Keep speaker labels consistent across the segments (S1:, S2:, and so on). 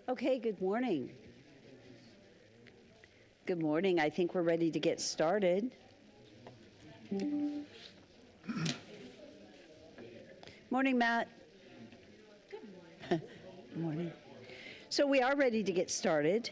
S1: Okay, good morning. Good morning. I think we're ready to get started. Morning, Matt. Good morning. So we are ready to get started.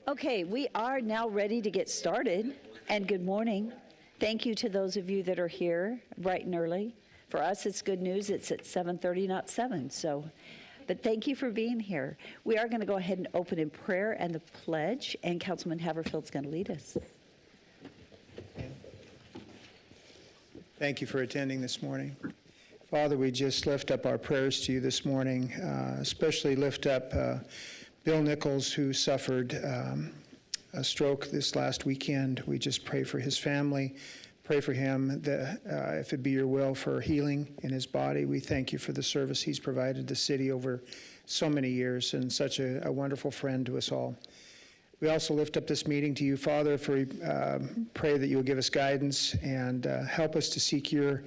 S1: Okay, we are now ready to get started, and good morning. Thank you to those of you that are here bright and early. For us, it's good news. It's at 7:30, not 7, but thank you for being here. We are going to go ahead and open in prayer and the pledge, and Councilman Haverfield's going to lead us.
S2: Thank you for attending this morning. Father, we just lift up our prayers to you this morning, especially lift up Bill Nichols, who suffered a stroke this last weekend. We just pray for his family, pray for him, that if it be your will, for healing in his body. We thank you for the service he's provided the city over so many years and such a wonderful friend to us all. We also lift up this meeting to you, Father, for pray that you will give us guidance and help us to seek your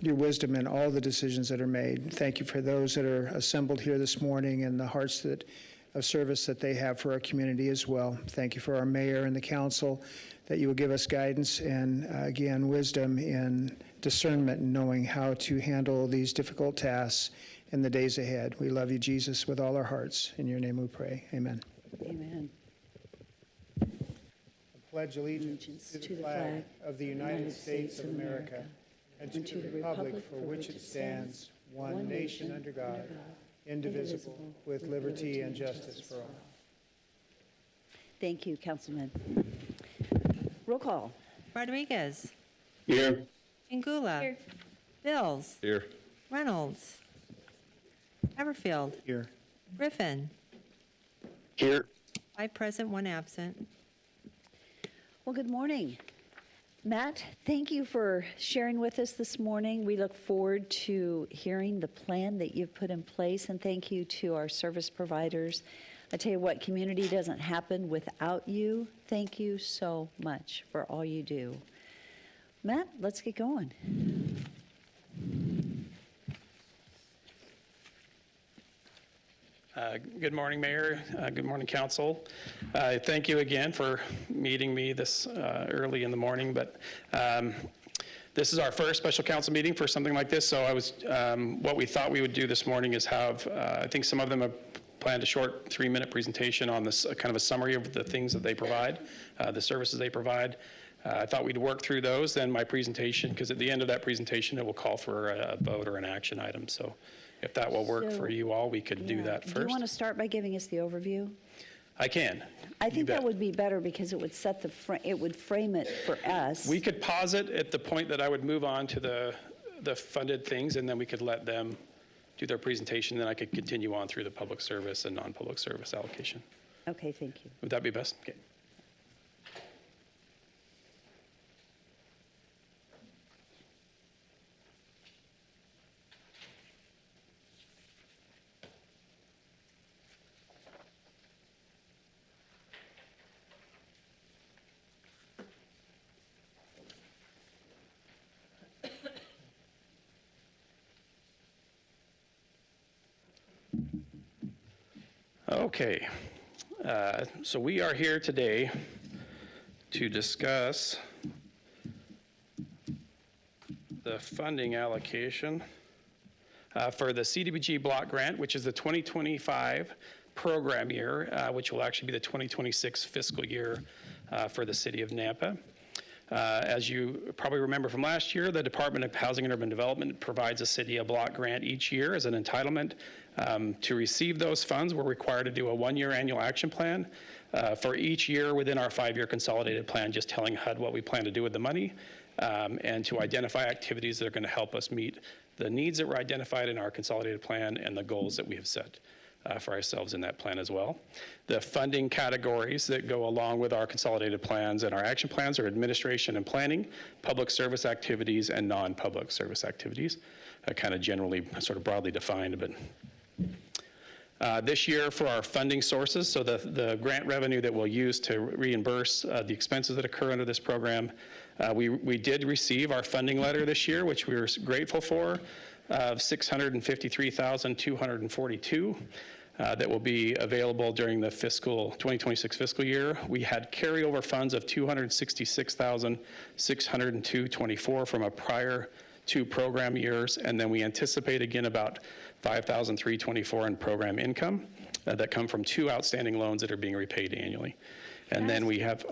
S2: wisdom in all the decisions that are made. Thank you for those that are assembled here this morning and the hearts of service that they have for our community as well. Thank you for our mayor and the council, that you will give us guidance and, again, wisdom in discernment and knowing how to handle these difficult tasks in the days ahead. We love you, Jesus, with all our hearts. In your name we pray. Amen.
S1: Amen.
S2: I pledge allegiance to the flag of the United States of America and to the republic for which it stands, one nation under God, indivisible, with liberty and justice for all.
S1: Thank you, Councilman. Roll call.
S3: Rodriguez.
S4: Here.
S3: Ingula.
S1: Here.
S3: Bills.
S4: Here.
S3: Reynolds. Haverfield.
S2: Here.
S3: Griffin.
S4: Here.
S3: 5 present, 1 absent.
S1: Well, good morning. Matt, thank you for sharing with us this morning. We look forward to hearing the plan that you've put in place, and thank you to our service providers. I tell you what, community doesn't happen without you. Thank you so much for all you do. Matt, let's get going.
S5: Good morning, Mayor. Good morning, Council. Thank you again for meeting me this early in the morning, but this is our first special council meeting for something like this, so what we thought we would do this morning is have, I think some of them have planned a short 3-minute presentation on this, kind of a summary of the things that they provide, the services they provide. I thought we'd work through those, then my presentation, because at the end of that presentation, it will call for a vote or an action item. So if that will work for you all, we could do that first.
S1: Do you want to start by giving us the overview?
S5: I can.
S1: I think that would be better because it would set it would frame it for us.
S5: We could pause it at the point that I would move on to the funded things, and then we could let them do their presentation, then I could continue on through the public service and non-public service allocation.
S1: Okay, thank you.
S5: Would that be best? Okay. Okay, so we are here today to discuss the funding allocation for the CDBG block grant, which is the 2025 program year, which will actually be the 2026 fiscal year for the city of Nampa. As you probably remember from last year, the Department of Housing and Urban Development provides the city a block grant each year as an entitlement. To receive those funds, we're required to do a one-year annual action plan for each year within our 5-year consolidated plan, just telling HUD what we plan to do with the money, and to identify activities that are going to help us meet the needs that were identified in our consolidated plan and the goals that we have set for ourselves in that plan as well. The funding categories that go along with our consolidated plans and our action plans are administration and planning, public service activities, and non-public service activities, kind of generally sort of broadly defined. But this year for our funding sources, so the grant revenue that we'll use to reimburse the expenses that occur under this program, we did receive our funding letter this year, which we were grateful for, of $653,242 that will be available during the 2026 fiscal year. We had carryover funds of $266,602.24 from a prior 2 program years, and then we anticipate again about $5,324 in program income that come from 2 outstanding loans that are being repaid annually. And then we have,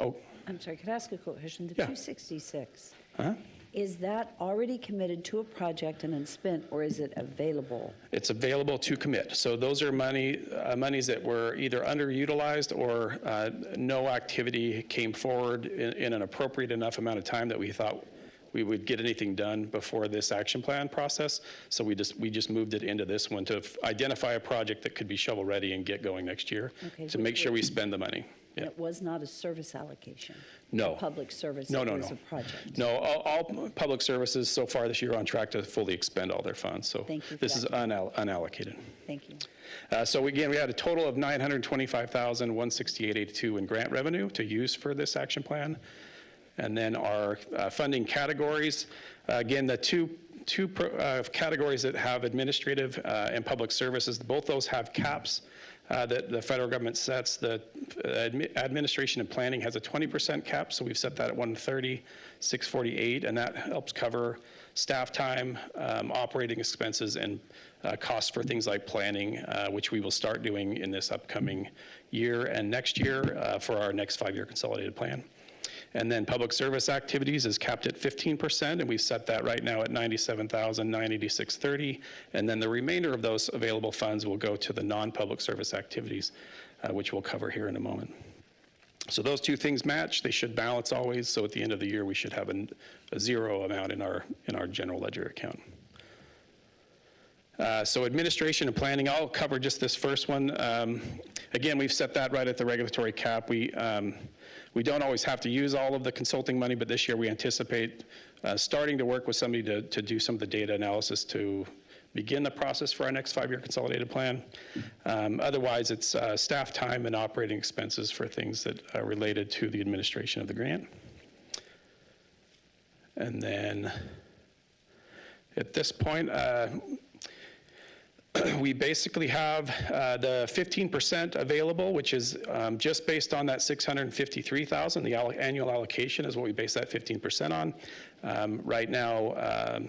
S1: I'm sorry, could I ask a question? The
S5: Yeah.
S1: 266, is that already committed to a project and then spent, or is it available?
S5: it's available to commit. So those are monies that were either underutilized or no activity came forward in an appropriate enough amount of time that we thought we would get anything done before this action plan process. So we just moved it into this one to identify a project that could be shovel ready and get going next year,
S1: Okay,
S5: to make sure we spend the money.
S1: And
S5: Yeah.
S1: it was not a service allocation?
S5: No.
S1: Public service?
S5: No,
S1: It
S5: no,
S1: was
S5: no.
S1: a project?
S5: No, all public services so far this year are on track to fully expend all their funds. So
S1: Thank you for
S5: this is
S1: that.
S5: unallocated.
S1: Thank you.
S5: So again, we had a total of $925,168.82 in grant revenue to use for this action plan. And then our funding categories, again, the two categories that have administrative and public services, both those have caps that the federal government sets. The administration and planning has a 20% cap, so we've set that at $130,648, and that helps cover staff time, operating expenses, and costs for things like planning, which we will start doing in this upcoming year and next year for our next 5-year consolidated plan. And then public service activities is capped at 15%, and we've set that right now at $97,986.30. And then the remainder of those available funds will go to the non-public service activities, which we'll cover here in a moment. So those 2 things match. They should balance always. So at the end of the year, we should have a 0 amount in our general ledger account. So administration and planning, I'll cover just this first one. Again, we've set that right at the regulatory cap. We don't always have to use all of the consulting money, but this year we anticipate starting to work with somebody to do some of the data analysis to begin the process for our next 5-year consolidated plan. Otherwise, it's staff time and operating expenses for things that are related to the administration of the grant. And then at this point, we basically have the 15% available, which is just based on that $653,000. The annual allocation is what we base that 15% on. Right now,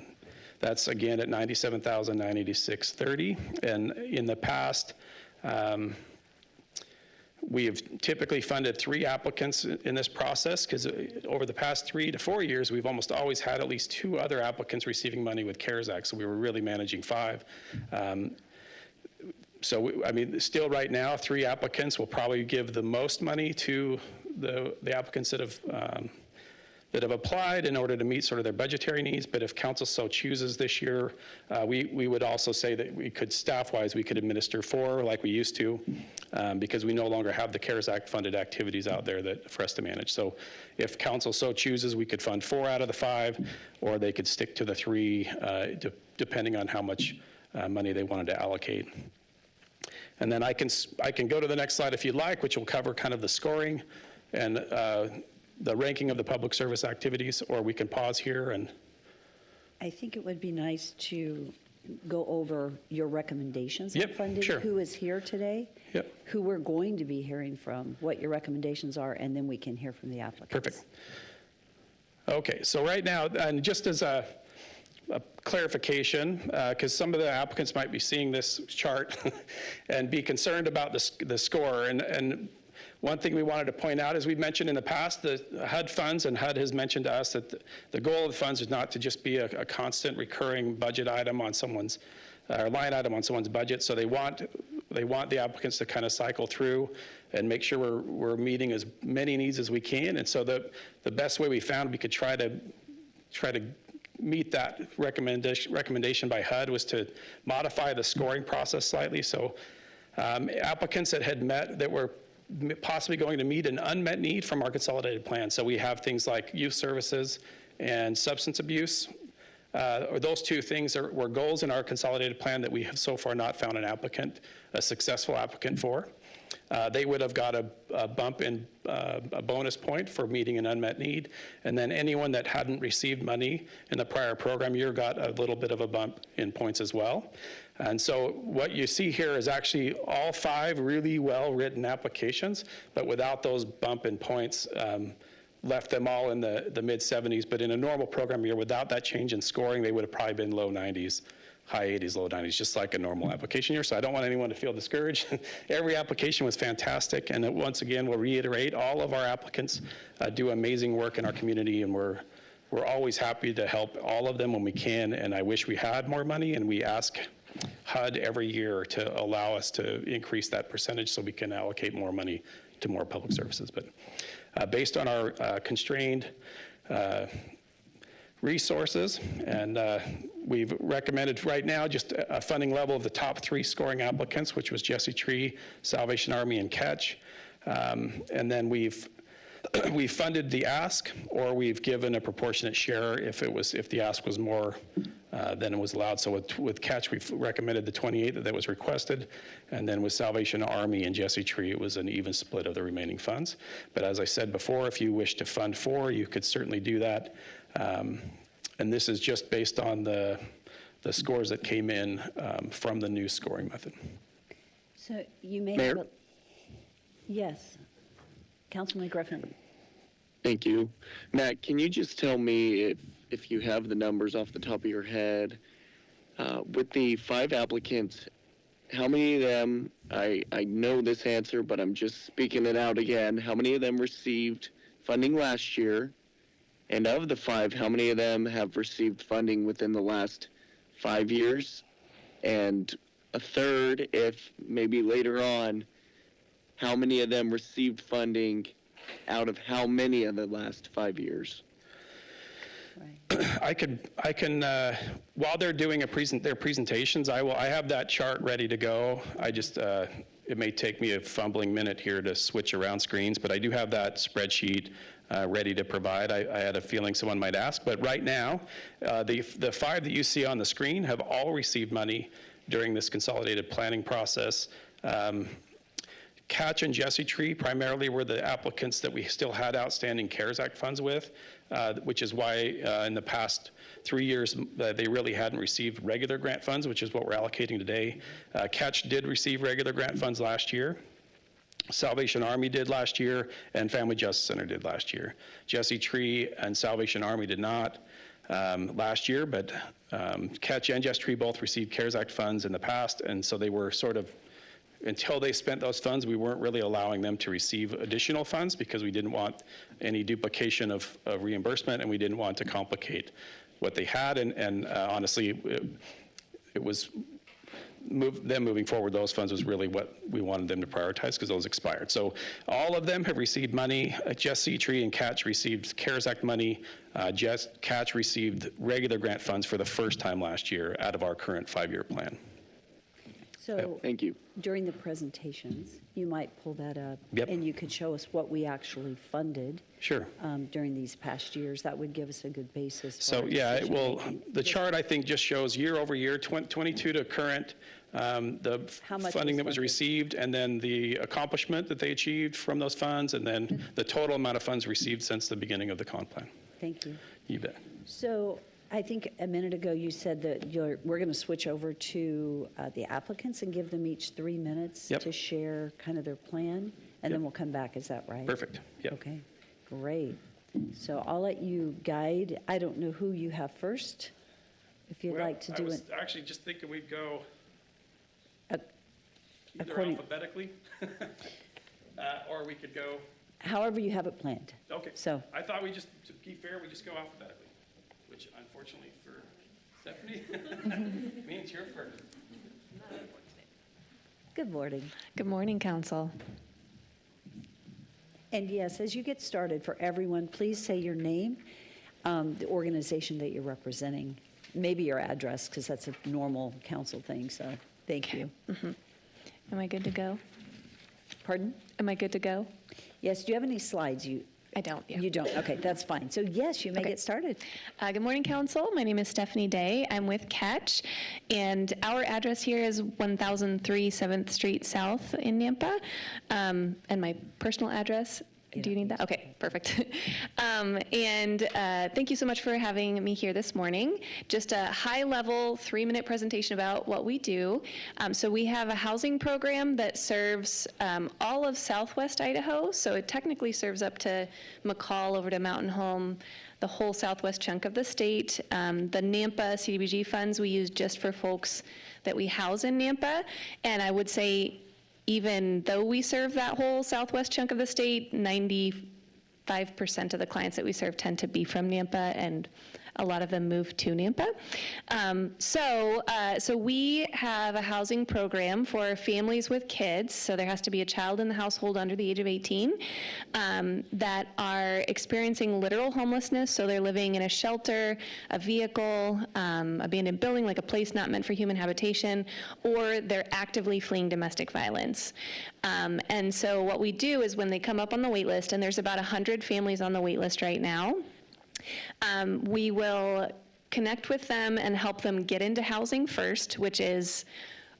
S5: that's again at $97,986.30. And in the past, we have typically funded 3 applicants in this process, because over the past 3 to 4 years, we've almost always had at least 2 other applicants receiving money with CARES Act, so we were really managing 5. I mean, still right now, 3 applicants will probably give the most money to the applicants that have applied in order to meet sort of their budgetary needs. But if council so chooses this year, we would also say that we could, staff-wise, we could administer 4 like we used to, because we no longer have the CARES Act funded activities out there for us to manage. So if council so chooses, we could fund 4 out of the 5, or they could stick to the 3, depending on how much money they wanted to allocate. And then I can go to the next slide if you'd like, which will cover kind of the scoring and the ranking of the public service activities, or we can pause here and.
S1: I think it would be nice to go over your recommendations on
S5: Yep,
S1: funding.
S5: sure.
S1: Who is here today?
S5: Yep.
S1: Who we're going to be hearing from, what your recommendations are, and then we can hear from the applicants.
S5: Perfect. Okay, so right now, and just as a clarification, because some of the applicants might be seeing this chart and be concerned about the score. And one thing we wanted to point out, as we've mentioned in the past, the HUD funds, and HUD has mentioned to us that the goal of the funds is not to just be a constant recurring budget item on someone's, or line item on someone's budget. So they want the applicants to kind of cycle through and make sure we're meeting as many needs as we can. And so the best way we found we could try to meet that recommendation by HUD was to modify the scoring process slightly. So applicants that had met, that were possibly going to meet an unmet need from our consolidated plan. So we have things like youth services and substance abuse. Or those two things were goals in our consolidated plan that we have so far not found a successful applicant for. They would have got a bump in a bonus point for meeting an unmet need. And then anyone that hadn't received money in the prior program year got a little bit of a bump in points as well. And so what you see here is actually all 5 really well-written applications, but without those bump in points, left them all in the mid-70s. But in a normal program year, without that change in scoring, they would have probably been low 90s. High 80s, low 90s, just like a normal application year. So I don't want anyone to feel discouraged. Every application was fantastic. And once again, we'll reiterate, all of our applicants do amazing work in our community, and we're always happy to help all of them when we can. And I wish we had more money, and we ask HUD every year to allow us to increase that percentage so we can allocate more money to more public services. But based on our constrained resources, and we've recommended right now just a funding level of the top 3 scoring applicants, which was Jesse Tree, Salvation Army, and Catch. And then we've funded the ask, or we've given a proportionate share if the ask was more than it was allowed. So with Catch, we've recommended the 28 that was requested, and then with Salvation Army and Jesse Tree, it was an even split of the remaining funds. But as I said before, if you wish to fund 4, you could certainly do that. And this is just based on the scores that came in from the new scoring method.
S1: So you may
S4: Mayor?
S1: have a, yes, Councilman Griffin.
S4: Thank you. Matt, can you just tell me if you have the numbers off the top of your head, with the 5 applicants, how many of them, I know this answer, but I'm just speaking it out again, how many of them received funding last year? And of the 5, how many of them have received funding within the last 5 years? And a third, if maybe later on, how many of them received funding out of how many of the last 5 years?
S5: I can while they're doing their presentations, I have that chart ready to go. I just, it may take me a fumbling minute here to switch around screens, but I do have that spreadsheet ready to provide. I had a feeling someone might ask, but right now, the 5 that you see on the screen have all received money during this consolidated planning process. Catch and Jesse Tree primarily were the applicants that we still had outstanding CARES Act funds with, which is why in the past 3 years they really hadn't received regular grant funds, which is what we're allocating today. Catch did receive regular grant funds last year. Salvation Army did last year, and Family Justice Center did last year. Jesse Tree and Salvation Army did not last year, but Catch and Jesse Tree both received CARES Act funds in the past, and so they were sort of, until they spent those funds, we weren't really allowing them to receive additional funds because we didn't want any duplication of reimbursement, and we didn't want to complicate what they had, and honestly, it was them moving forward, those funds was really what we wanted them to prioritize because those expired. So all of them have received money. Jesse Tree and Catch received CARES Act money. Catch received regular grant funds for the first time last year out of our current 5-year plan.
S1: So
S4: Thank you.
S1: during the presentations, you might pull that up.
S5: Yep.
S1: And you could show us what we actually funded
S5: Sure.
S1: during these past years. That would give us a good basis. for
S5: So
S1: our
S5: yeah,
S1: decision-making.
S5: the chart I think just shows year over year, 22 to current, the
S1: How much
S5: funding
S1: was
S5: that was
S1: funded?
S5: received, and then the accomplishment that they achieved from those funds, and then the total amount of funds received since the beginning of the comp plan.
S1: Thank you.
S5: You bet.
S1: So I think a minute ago you said that we're going to switch over to the applicants and give them each 3 minutes
S5: Yep.
S1: to share kind of their plan, and then we'll come back. Is that right?
S5: Perfect. Yep.
S1: Okay, great. So I'll let you guide. I don't know who you have first. if you'd
S5: Well,
S1: like to
S5: I
S1: do
S5: was
S1: it
S5: actually just thinking we'd go
S1: uh,
S5: either
S1: according,
S5: alphabetically, or we could go,
S1: however you have it planned.
S5: okay.
S1: So,
S5: I thought we just, to be fair, we just go alphabetically, which unfortunately for Stephanie means you're first.
S1: good morning.
S6: Good morning, Council.
S1: And yes, as you get started, for everyone, please say your name, the organization that you're representing, maybe your address, because that's a normal council thing, so thank you.
S6: Am I good to go?
S1: Pardon?
S6: Am I good to go?
S1: Yes, do you have any slides?
S6: I don't, yeah.
S1: You don't, okay, that's fine. So yes, you may
S6: Okay.
S1: get started.
S6: Good morning, Council. My name is Stephanie Day. I'm with Catch, and our address here is 1003 7th Street South in Nampa. And my personal address, do you need that? Okay, perfect. Thank you so much for having me here this morning. Just a high-level 3-minute presentation about what we do. So we have a housing program that serves all of Southwest Idaho. So it technically serves up to McCall over to Mountain Home, the whole southwest chunk of the state. The Nampa CDBG funds we use just for folks that we house in Nampa. And I would say, even though we serve that whole southwest chunk of the state, 95% of the clients that we serve tend to be from Nampa, and a lot of them move to Nampa. So we have a housing program for families with kids, so there has to be a child in the household under the age of 18 that are experiencing literal homelessness, so they're living in a shelter, a vehicle, abandoned building, like a place not meant for human habitation, or they're actively fleeing domestic violence. And so what we do is when they come up on the wait list, and there's about 100 families on the wait list right now, we will connect with them and help them get into housing first, which is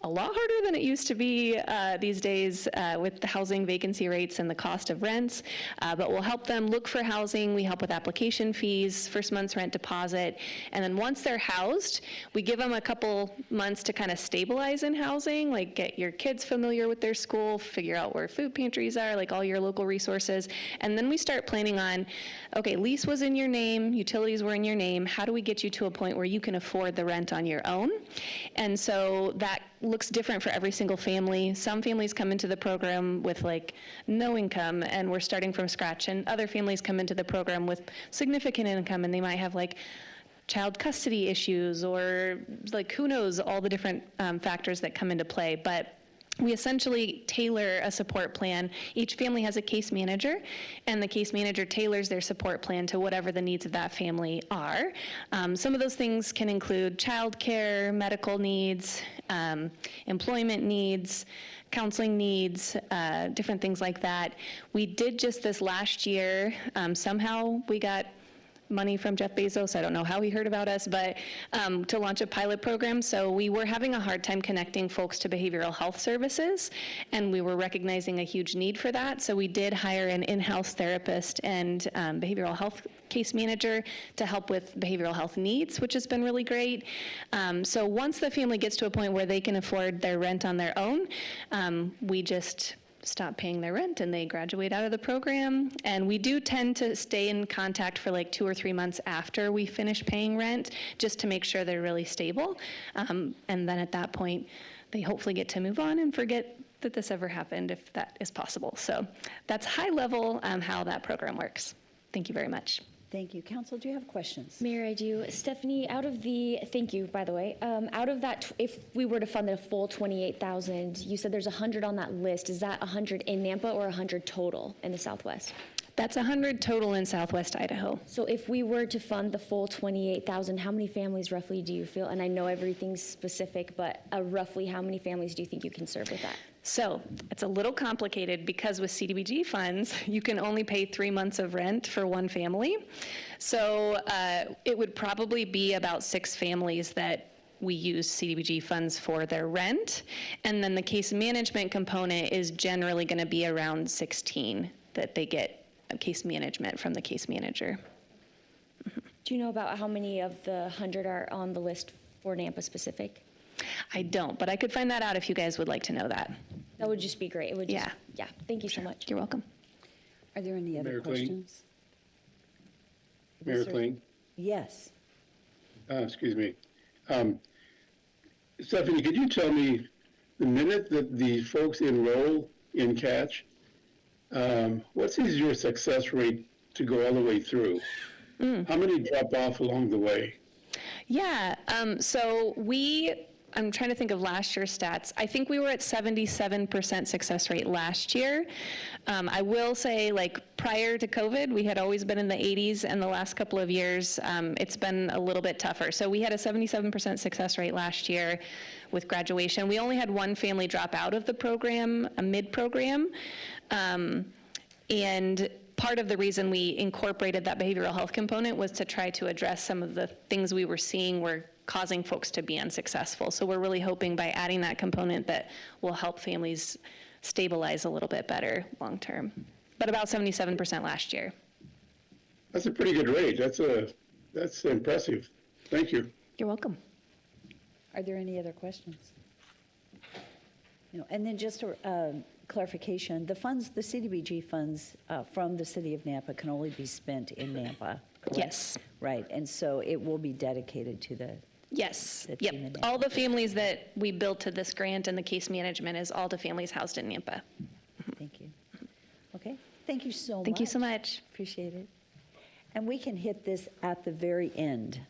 S6: a lot harder than it used to be these days with the housing vacancy rates and the cost of rents. But we'll help them look for housing. We help with application fees, first month's rent deposit. And then once they're housed, we give them a couple months to kind of stabilize in housing, like get your kids familiar with their school, figure out where food pantries are, like all your local resources. And then we start planning on, okay, lease was in your name, utilities were in your name. How do we get you to a point where you can afford the rent on your own? And so that looks different for every single family. Some families come into the program with like no income and we're starting from scratch, and other families come into the program with significant income and they might have like child custody issues or like who knows all the different factors that come into play. But we essentially tailor a support plan. Each family has a case manager, and the case manager tailors their support plan to whatever the needs of that family are. Some of those things can include childcare, medical needs, employment needs, counseling needs, different things like that. We did just this last year. Somehow we got money from Jeff Bezos. I don't know how he heard about us, but to launch a pilot program. So we were having a hard time connecting folks to behavioral health services, and we were recognizing a huge need for that. So we did hire an in-house therapist and behavioral health case manager to help with behavioral health needs, which has been really great. So once the family gets to a point where they can afford their rent on their own, we just stop paying their rent and they graduate out of the program. And we do tend to stay in contact for like 2 or 3 months after we finish paying rent, just to make sure they're really stable. And then at that point, they hopefully get to move on and forget that this ever happened, if that is possible. So that's high level how that program works. Thank you very much.
S1: Thank you. Council, do you have questions?
S7: Mayor, I do. Stephanie, thank you, by the way. Out of that, if we were to fund the full 28,000, you said there's 100 on that list. Is that 100 in Nampa or 100 total in the Southwest?
S6: That's 100 total in Southwest Idaho.
S7: So if we were to fund the full 28,000, how many families roughly do you feel? And I know everything's specific, but roughly how many families do you think you can serve with that?
S6: So it's a little complicated because with CDBG funds, you can only pay 3 months of rent for one family. So it would probably be about 6 families that we use CDBG funds for their rent. And then the case management component is generally going to be around 16 that they get case management from the case manager.
S7: Do you know about how many of the 100 are on the list for Nampa specific?
S6: I don't, but I could find that out if you guys would like to know that.
S7: That would just be great. It would just,
S6: Yeah.
S7: yeah. Thank you so much.
S6: You're welcome.
S1: Are there any other
S8: Mayor Kling?
S1: questions?
S8: Mayor
S1: Yes, sir.
S8: Kling,
S1: Yes.
S8: excuse me. Stephanie, could you tell me the minute that these folks enroll in Catch, what's your success rate to go all the way through? How many drop off along the way?
S6: Yeah, I'm trying to think of last year's stats. I think we were at 77% success rate last year. I will say, like, prior to COVID, we had always been in the 80s, and the last couple of years, it's been a little bit tougher. So we had a 77% success rate last year with graduation. We only had one family drop out of the program, a mid-program. And part of the reason we incorporated that behavioral health component was to try to address some of the things we were seeing were causing folks to be unsuccessful. So we're really hoping by adding that component that will help families stabilize a little bit better long-term. But about 77% last year.
S8: That's a pretty good rate. That's impressive. Thank you.
S6: You're welcome.
S1: Are there any other questions? No. And then just a clarification, the funds, the CDBG funds from the city of Nampa can only be spent in Nampa, correct?
S6: Yes.
S1: Right, and so it will be dedicated to the,
S6: Yes.
S1: The
S6: Yep.
S1: team in Nampa.
S6: All the families that we built to this grant and the case management is all to families housed in Nampa.
S1: thank you. Okay, thank you so much.
S6: Thank you so much.
S1: Appreciate it. And we can hit this at the very end.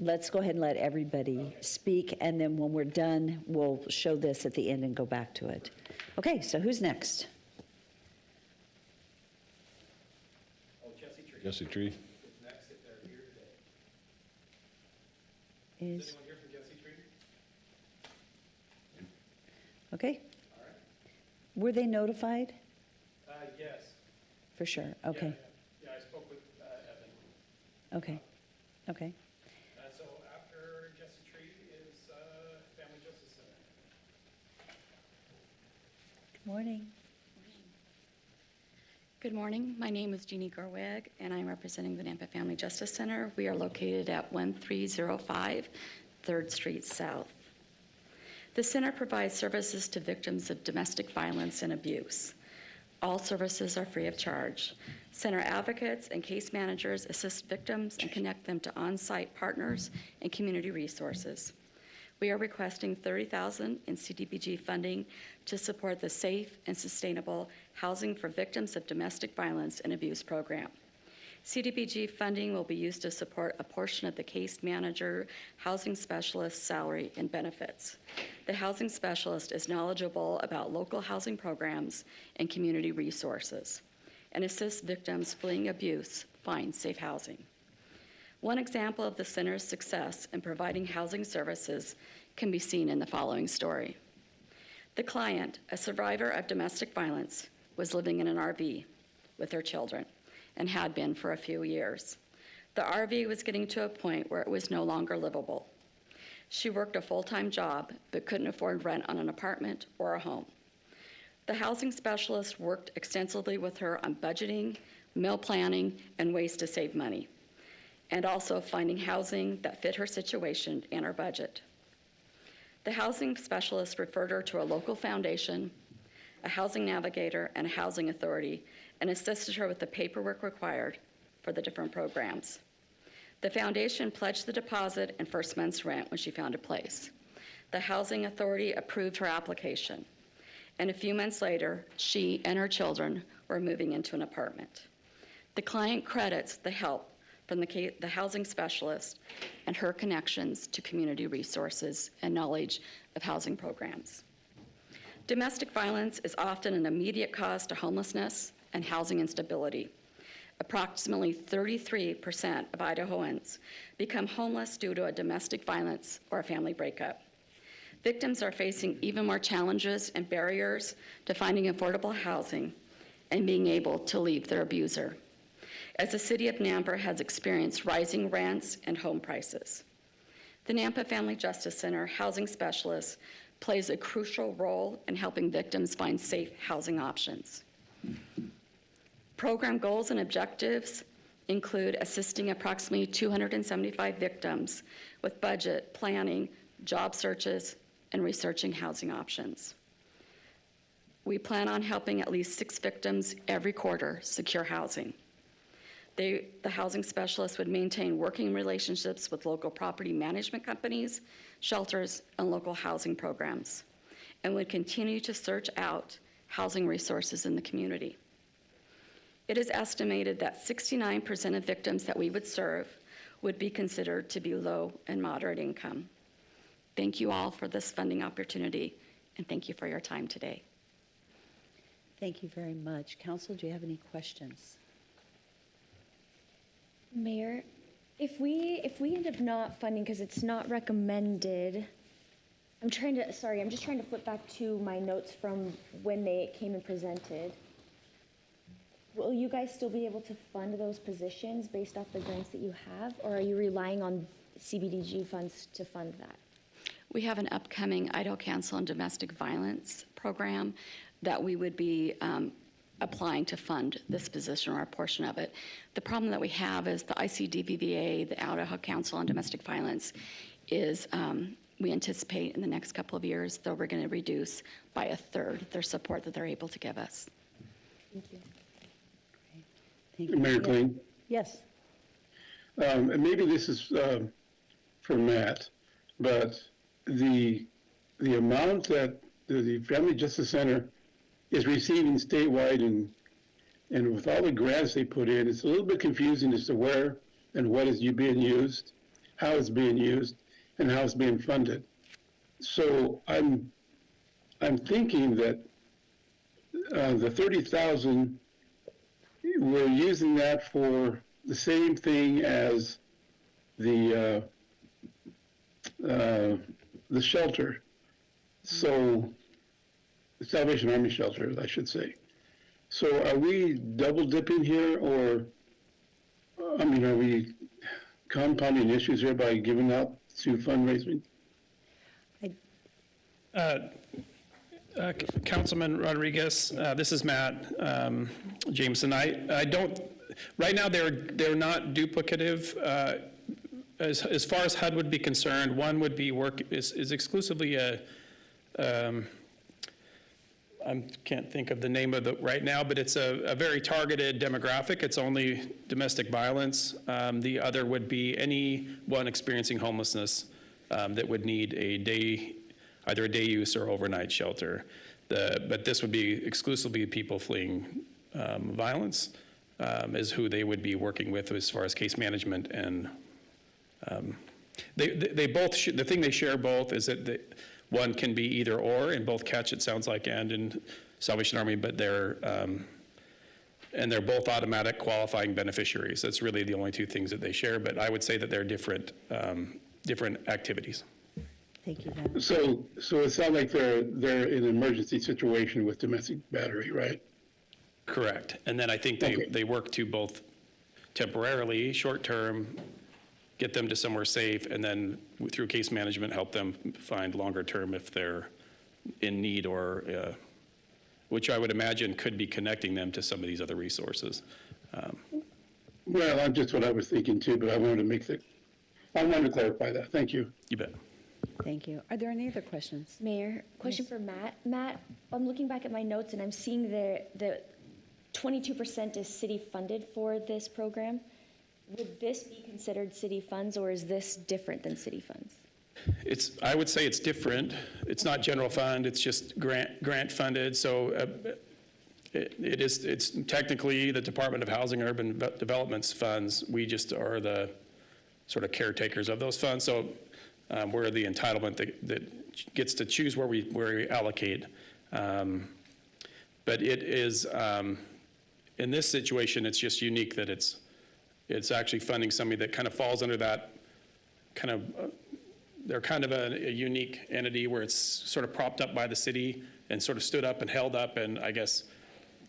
S1: Let's go ahead and let everybody speak, and then when we're done, we'll show this at the end and go back to it. Okay, so who's next?
S9: Jesse Tree.
S1: Is okay. Were they notified?
S5: Yes.
S1: For sure, okay,
S5: Yeah, I spoke with Evan.
S1: okay, okay.
S5: So after Jesse Tree is Family Justice Center.
S1: Good morning.
S10: Good morning. My name is Jeannie Gerwig, and I'm representing the Nampa Family Justice Center. We are located at 1305 3rd Street South. The center provides services to victims of domestic violence and abuse. All services are free of charge. Center advocates and case managers assist victims and connect them to on-site partners and community resources. We are requesting $30,000 in CDBG funding to support the Safe and Sustainable Housing for Victims of Domestic Violence and Abuse program. CDBG funding will be used to support a portion of the case manager housing specialist's salary and benefits. The housing specialist is knowledgeable about local housing programs and community resources and assists victims fleeing abuse find safe housing. One example of the center's success in providing housing services can be seen in the following story. The client, a survivor of domestic violence, was living in an RV with her children and had been for a few years. The RV was getting to a point where it was no longer livable. She worked a full-time job but couldn't afford rent on an apartment or a home. The housing specialist worked extensively with her on budgeting, meal planning, and ways to save money, and also finding housing that fit her situation and her budget. The housing specialist referred her to a local foundation, a housing navigator, and a housing authority, and assisted her with the paperwork required for the different programs. The foundation pledged the deposit and first month's rent when she found a place. The housing authority approved her application, and a few months later, she and her children were moving into an apartment. The client credits the help from the housing specialist and her connections to community resources and knowledge of housing programs. Domestic violence is often an immediate cause to homelessness and housing instability. Approximately 33% of Idahoans become homeless due to a domestic violence or a family breakup. Victims are facing even more challenges and barriers to finding affordable housing and being able to leave their abuser, as the city of Nampa has experienced rising rents and home prices. The Nampa Family Justice Center housing specialist plays a crucial role in helping victims find safe housing options. Program goals and objectives include assisting approximately 275 victims with budget, planning, job searches, and researching housing options. We plan on helping at least 6 victims every quarter secure housing. The housing specialist would maintain working relationships with local property management companies, shelters, and local housing programs, and would continue to search out housing resources in the community. It is estimated that 69% of victims that we would serve would be considered to be low and moderate income. Thank you all for this funding opportunity, and thank you for your time today.
S1: Thank you very much. Council, do you have any questions?
S7: Mayor, if we end up not funding because it's not recommended, I'm just trying to flip back to my notes from when they came and presented. Will you guys still be able to fund those positions based off the grants that you have, or are you relying on CBDG funds to fund that?
S10: We have an upcoming Idaho Council on Domestic Violence program that we would be applying to fund this position or a portion of it. The problem that we have is the ICDVVA, the Idaho Council on Domestic Violence, is we anticipate in the next couple of years that we're going to reduce by a third their support that they're able to give us.
S7: Thank you.
S1: Thank you.
S8: Mayor Kling,
S1: Yes.
S8: and maybe this is for Matt, but the amount that the Family Justice Center is receiving statewide and with all the grants they put in, it's a little bit confusing as to where and what is being used, how it's being used, and how it's being funded. So I'm thinking that the 30,000, we're using that for the same thing as the shelter. So the Salvation Army shelter, I should say. So are we double dipping here, or, I mean, are we compounding issues here by giving out to fundraising?
S5: Councilman Rodriguez, this is Matt Jameson. I don't, right now they're not duplicative. As far as HUD would be concerned, one would be is exclusively a, I can't think of the name of it right now, but it's a very targeted demographic. It's only domestic violence. The other would be anyone experiencing homelessness that would need either a day use or overnight shelter. But this would be exclusively people fleeing violence is who they would be working with as far as case management. And they both, the thing they share both is that one can be either or in both Catch, it sounds like, and in Salvation Army, but they're both automatic qualifying beneficiaries. That's really the only two things that they share, but I would say that they're different activities.
S1: Thank you, Matt.
S8: So it sounds like they're in an emergency situation with domestic battery, right?
S5: Correct. And then I think they work to both temporarily, short-term, get them to somewhere safe, and then through case management, help them find longer-term if they're in need, or which I would imagine could be connecting them to some of these other resources.
S8: Well, that's just what I was thinking too, but I wanted to clarify that. Thank you.
S5: You bet.
S1: Thank you. Are there any other questions?
S7: Mayor, question for Matt. Matt, I'm looking back at my notes and I'm seeing the 22% is city funded for this program. Would this be considered city funds, or is this different than city funds?
S5: I would say it's different. It's not general fund, it's just grant funded. So it's technically the Department of Housing and Urban Development's funds. We just are the sort of caretakers of those funds. So we're the entitlement that gets to choose where we allocate. But it is, in this situation, it's just unique that it's actually funding somebody that kind of falls under that kind of, they're kind of a unique entity where it's sort of propped up by the city and sort of stood up and held up, and I guess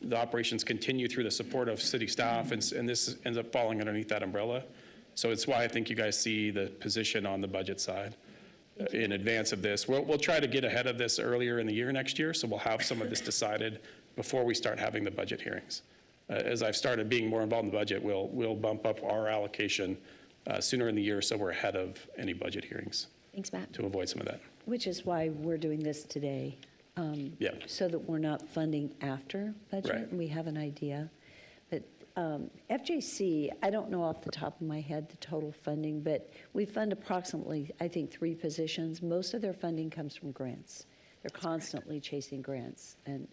S5: the operations continue through the support of city staff, and this ends up falling underneath that umbrella. So it's why I think you guys see the position on the budget side in advance of this. We'll try to get ahead of this earlier in the year next year, so we'll have some of this decided before we start having the budget hearings. As I've started being more involved in the budget, we'll bump up our allocation sooner in the year so we're ahead of any budget hearings.
S7: Thanks, Matt.
S5: To avoid some of that.
S1: Which is why we're doing this today.
S5: Yeah.
S1: So that we're not funding after budget.
S5: Right.
S1: We have an idea. But FJC, I don't know off the top of my head the total funding, but we fund approximately, I think, 3 positions. Most of their funding comes from grants. They're constantly chasing grants, and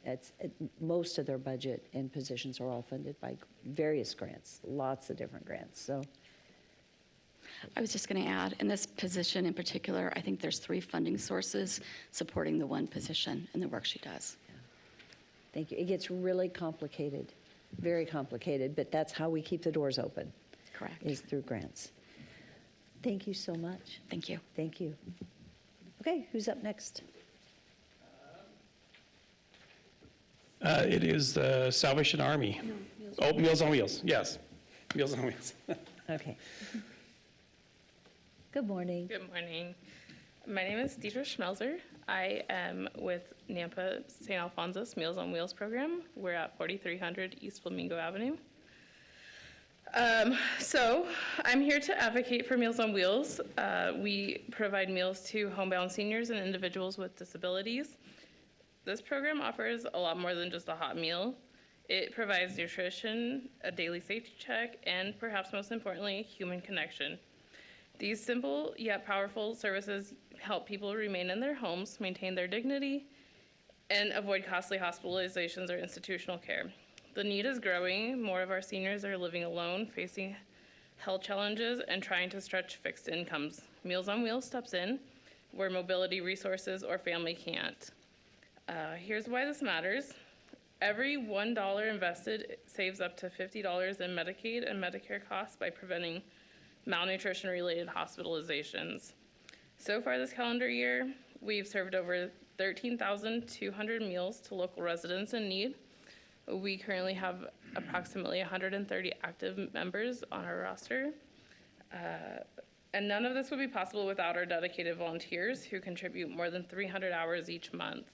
S1: most of their budget and positions are all funded by various grants, lots of different grants. So,
S10: I was just going to add, in this position in particular, I think there's 3 funding sources supporting the one position and the work she does.
S1: thank you. It gets really complicated, very complicated, but that's how we keep the doors open,
S10: Correct.
S1: is through grants. Thank you so much.
S10: Thank you.
S1: Thank you. Okay, who's up next?
S5: It is the Salvation Army. Meals on Wheels, yes. Meals on Wheels.
S1: Okay. Good morning.
S9: Good morning. My name is Deidre Schmelzer. I am with Nampa St. Alphonsus Meals on Wheels program. We're at 4300 East Flamingo Avenue. So I'm here to advocate for Meals on Wheels. We provide meals to homebound seniors and individuals with disabilities. This program offers a lot more than just a hot meal. It provides nutrition, a daily safety check, and perhaps most importantly, human connection. These simple yet powerful services help people remain in their homes, maintain their dignity, and avoid costly hospitalizations or institutional care. The need is growing. More of our seniors are living alone, facing health challenges, and trying to stretch fixed incomes. Meals on Wheels steps in where mobility resources or family can't. Here's why this matters. Every $1 invested saves up to $50 in Medicaid and Medicare costs by preventing malnutrition-related hospitalizations. So far this calendar year, we've served over 13,200 meals to local residents in need. We currently have approximately 130 active members on our roster. And none of this would be possible without our dedicated volunteers who contribute more than 300 hours each month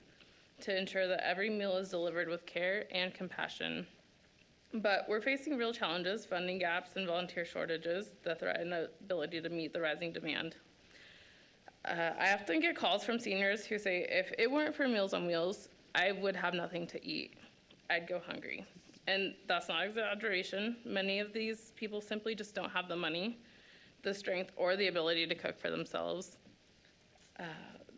S9: to ensure that every meal is delivered with care and compassion. But we're facing real challenges, funding gaps and volunteer shortages that threaten the ability to meet the rising demand. I often get calls from seniors who say, if it weren't for Meals on Wheels, I would have nothing to eat. I'd go hungry. And that's not exaggeration. Many of these people simply just don't have the money, the strength, or the ability to cook for themselves.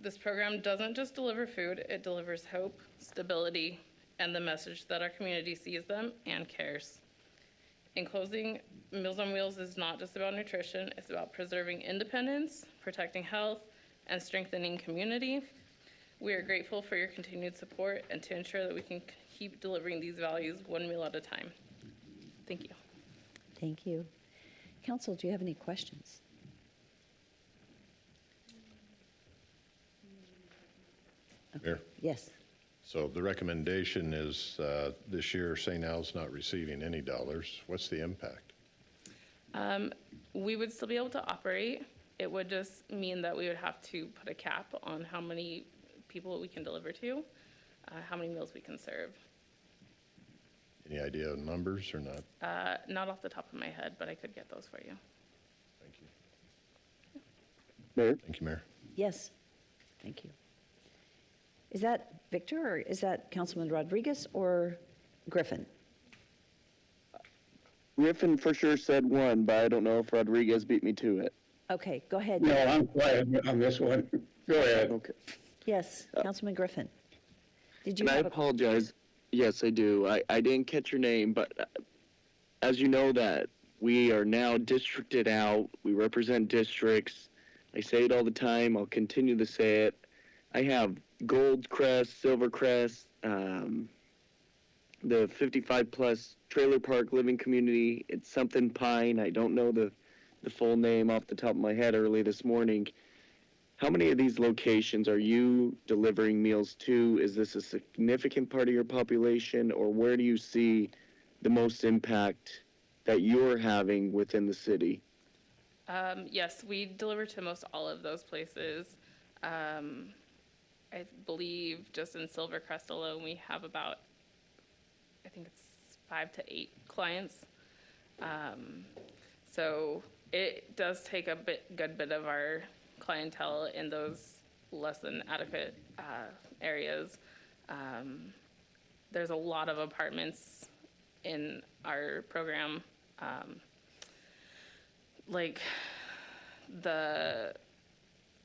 S9: This program doesn't just deliver food, it delivers hope, stability, and the message that our community sees them and cares. In closing, Meals on Wheels is not just about nutrition, it's about preserving independence, protecting health, and strengthening community. We are grateful for your continued support and to ensure that we can keep delivering these values one meal at a time. Thank you.
S1: Thank you. Council, do you have any questions?
S11: Mayor,
S1: Yes.
S11: so the recommendation is this year St. Al's not receiving any dollars. What's the impact?
S9: We would still be able to operate. It would just mean that we would have to put a cap on how many people we can deliver to, how many meals we can serve.
S11: Any idea of numbers or not?
S9: Not off the top of my head, but I could get those for you.
S11: Thank you.
S4: Mayor?
S11: Thank you, Mayor.
S1: Yes. Thank you. Is that Victor, or is that Councilman Rodriguez or Griffin?
S4: Griffin for sure said 1, but I don't know if Rodriguez beat me to it.
S1: Okay, go ahead.
S8: No, I'm quiet on this one. Go ahead.
S4: Okay.
S1: Yes, Councilman Griffin. Did you
S4: And I
S1: have a,
S4: apologize. Yes, I do. I didn't catch your name, but as you know that we are now districted out. We represent districts. I say it all the time. I'll continue to say it. I have Goldcrest, Silvercrest, the 55-plus trailer park living community. It's something Pine. I don't know the full name off the top of my head early this morning. How many of these locations are you delivering meals to? Is this a significant part of your population, or where do you see the most impact that you're having within the city?
S9: Yes, we deliver to most all of those places. I believe just in Silvercrest alone, we have about, I think it's 5 to 8 clients. So it does take a good bit of our clientele in those less than adequate areas. There's a lot of apartments in our program. Like the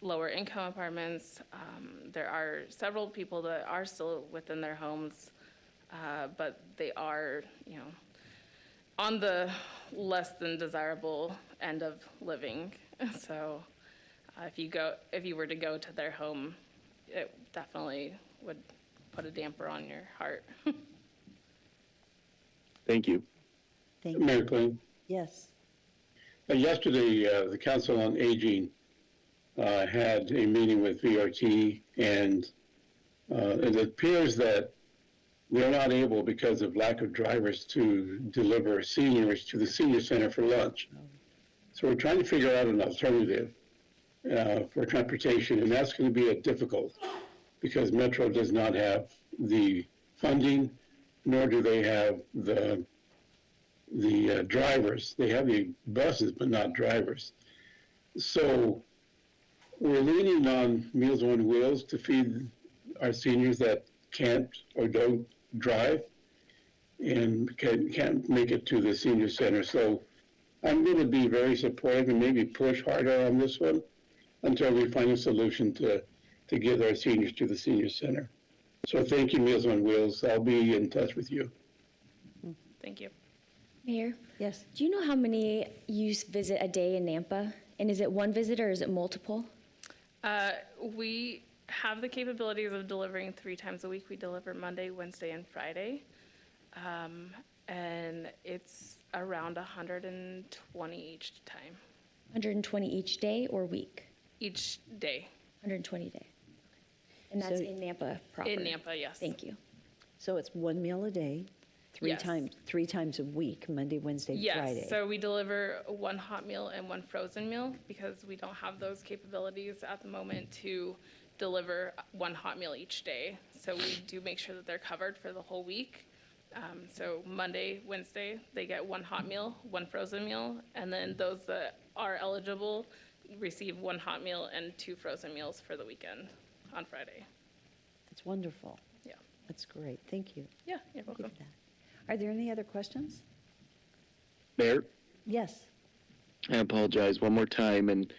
S9: lower income apartments, there are several people that are still within their homes, but they are, on the less than desirable end of living. So if you were to go to their home, it definitely would put a damper on your heart.
S4: Thank you.
S1: Thank you.
S8: Mayor Quinn,
S1: Yes.
S8: yesterday, the Council on Aging had a meeting with VRT, and it appears that they're not able, because of lack of drivers, to deliver seniors to the senior center for lunch. So we're trying to figure out an alternative for transportation, and that's going to be difficult because Metro does not have the funding, nor do they have the drivers. They have the buses, but not drivers. So we're leaning on Meals on Wheels to feed our seniors that can't or don't drive and can't make it to the senior center. So I'm going to be very supportive and maybe push harder on this one until we find a solution to get our seniors to the senior center. So thank you, Meals on Wheels. I'll be in touch with you.
S9: Thank you.
S7: Mayor,
S1: Yes.
S7: do you know how many you visit a day in Nampa? And is it one visit or is it multiple?
S9: We have the capabilities of delivering 3 times a week. We deliver Monday, Wednesday, and Friday. And it's around 120 each time.
S7: 120 each day or week?
S9: Each day.
S7: 120 day. And that's
S1: So-
S7: in Nampa proper?
S9: In Nampa, yes.
S7: Thank you.
S1: So it's one meal a day,
S9: Yes.
S1: three times a week, Monday, Wednesday, Friday.
S9: Yes, so we deliver 1 hot meal and 1 frozen meal because we don't have those capabilities at the moment to deliver 1 hot meal each day. So we do make sure that they're covered for the whole week. So Monday, Wednesday, they get 1 hot meal, 1 frozen meal, and then those that are eligible receive 1 hot meal and 2 frozen meals for the weekend on Friday.
S1: That's wonderful.
S9: Yeah.
S1: That's great. Thank you.
S9: Yeah, you're
S1: Thank you
S9: welcome.
S1: for that. Are there any other questions?
S4: Mayor,
S1: Yes.
S4: I apologize one more time, and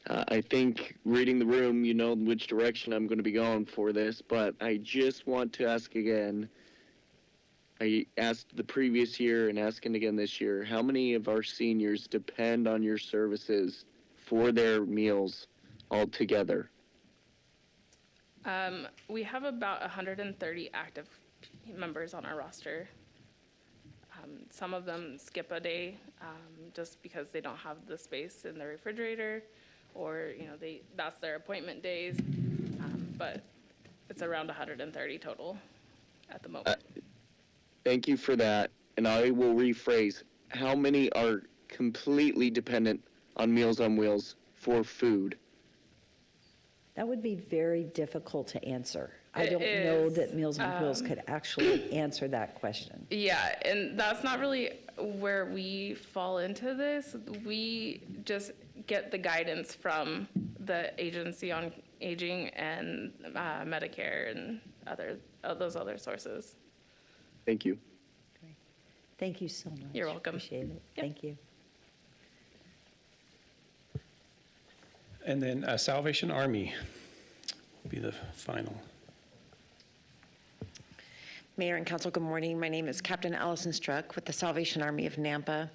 S4: I think reading the room, you know which direction I'm going to be going for this, but I just want to ask again. I asked the previous year and asking again this year, how many of our seniors depend on your services for their meals altogether?
S9: We have about 130 active members on our roster. Some of them skip a day just because they don't have the space in their refrigerator, or that's their appointment days. But it's around 130 total at the moment.
S4: Thank you for that, and I will rephrase. How many are completely dependent on Meals on Wheels for food?
S1: That would be very difficult to answer. I
S9: It
S1: don't know
S9: is,
S1: that Meals on Wheels could actually answer that question.
S9: Yeah, and that's not really where we fall into this. We just get the guidance from the Agency on Aging and Medicare and those other sources.
S4: Thank you.
S1: Thank you so much.
S9: You're welcome.
S1: Appreciate it.
S9: Yep.
S1: Thank you.
S5: And then Salvation Army will be the final.
S12: Mayor and Council, good morning. My name is Captain Allison Struck with the Salvation Army of Nampa,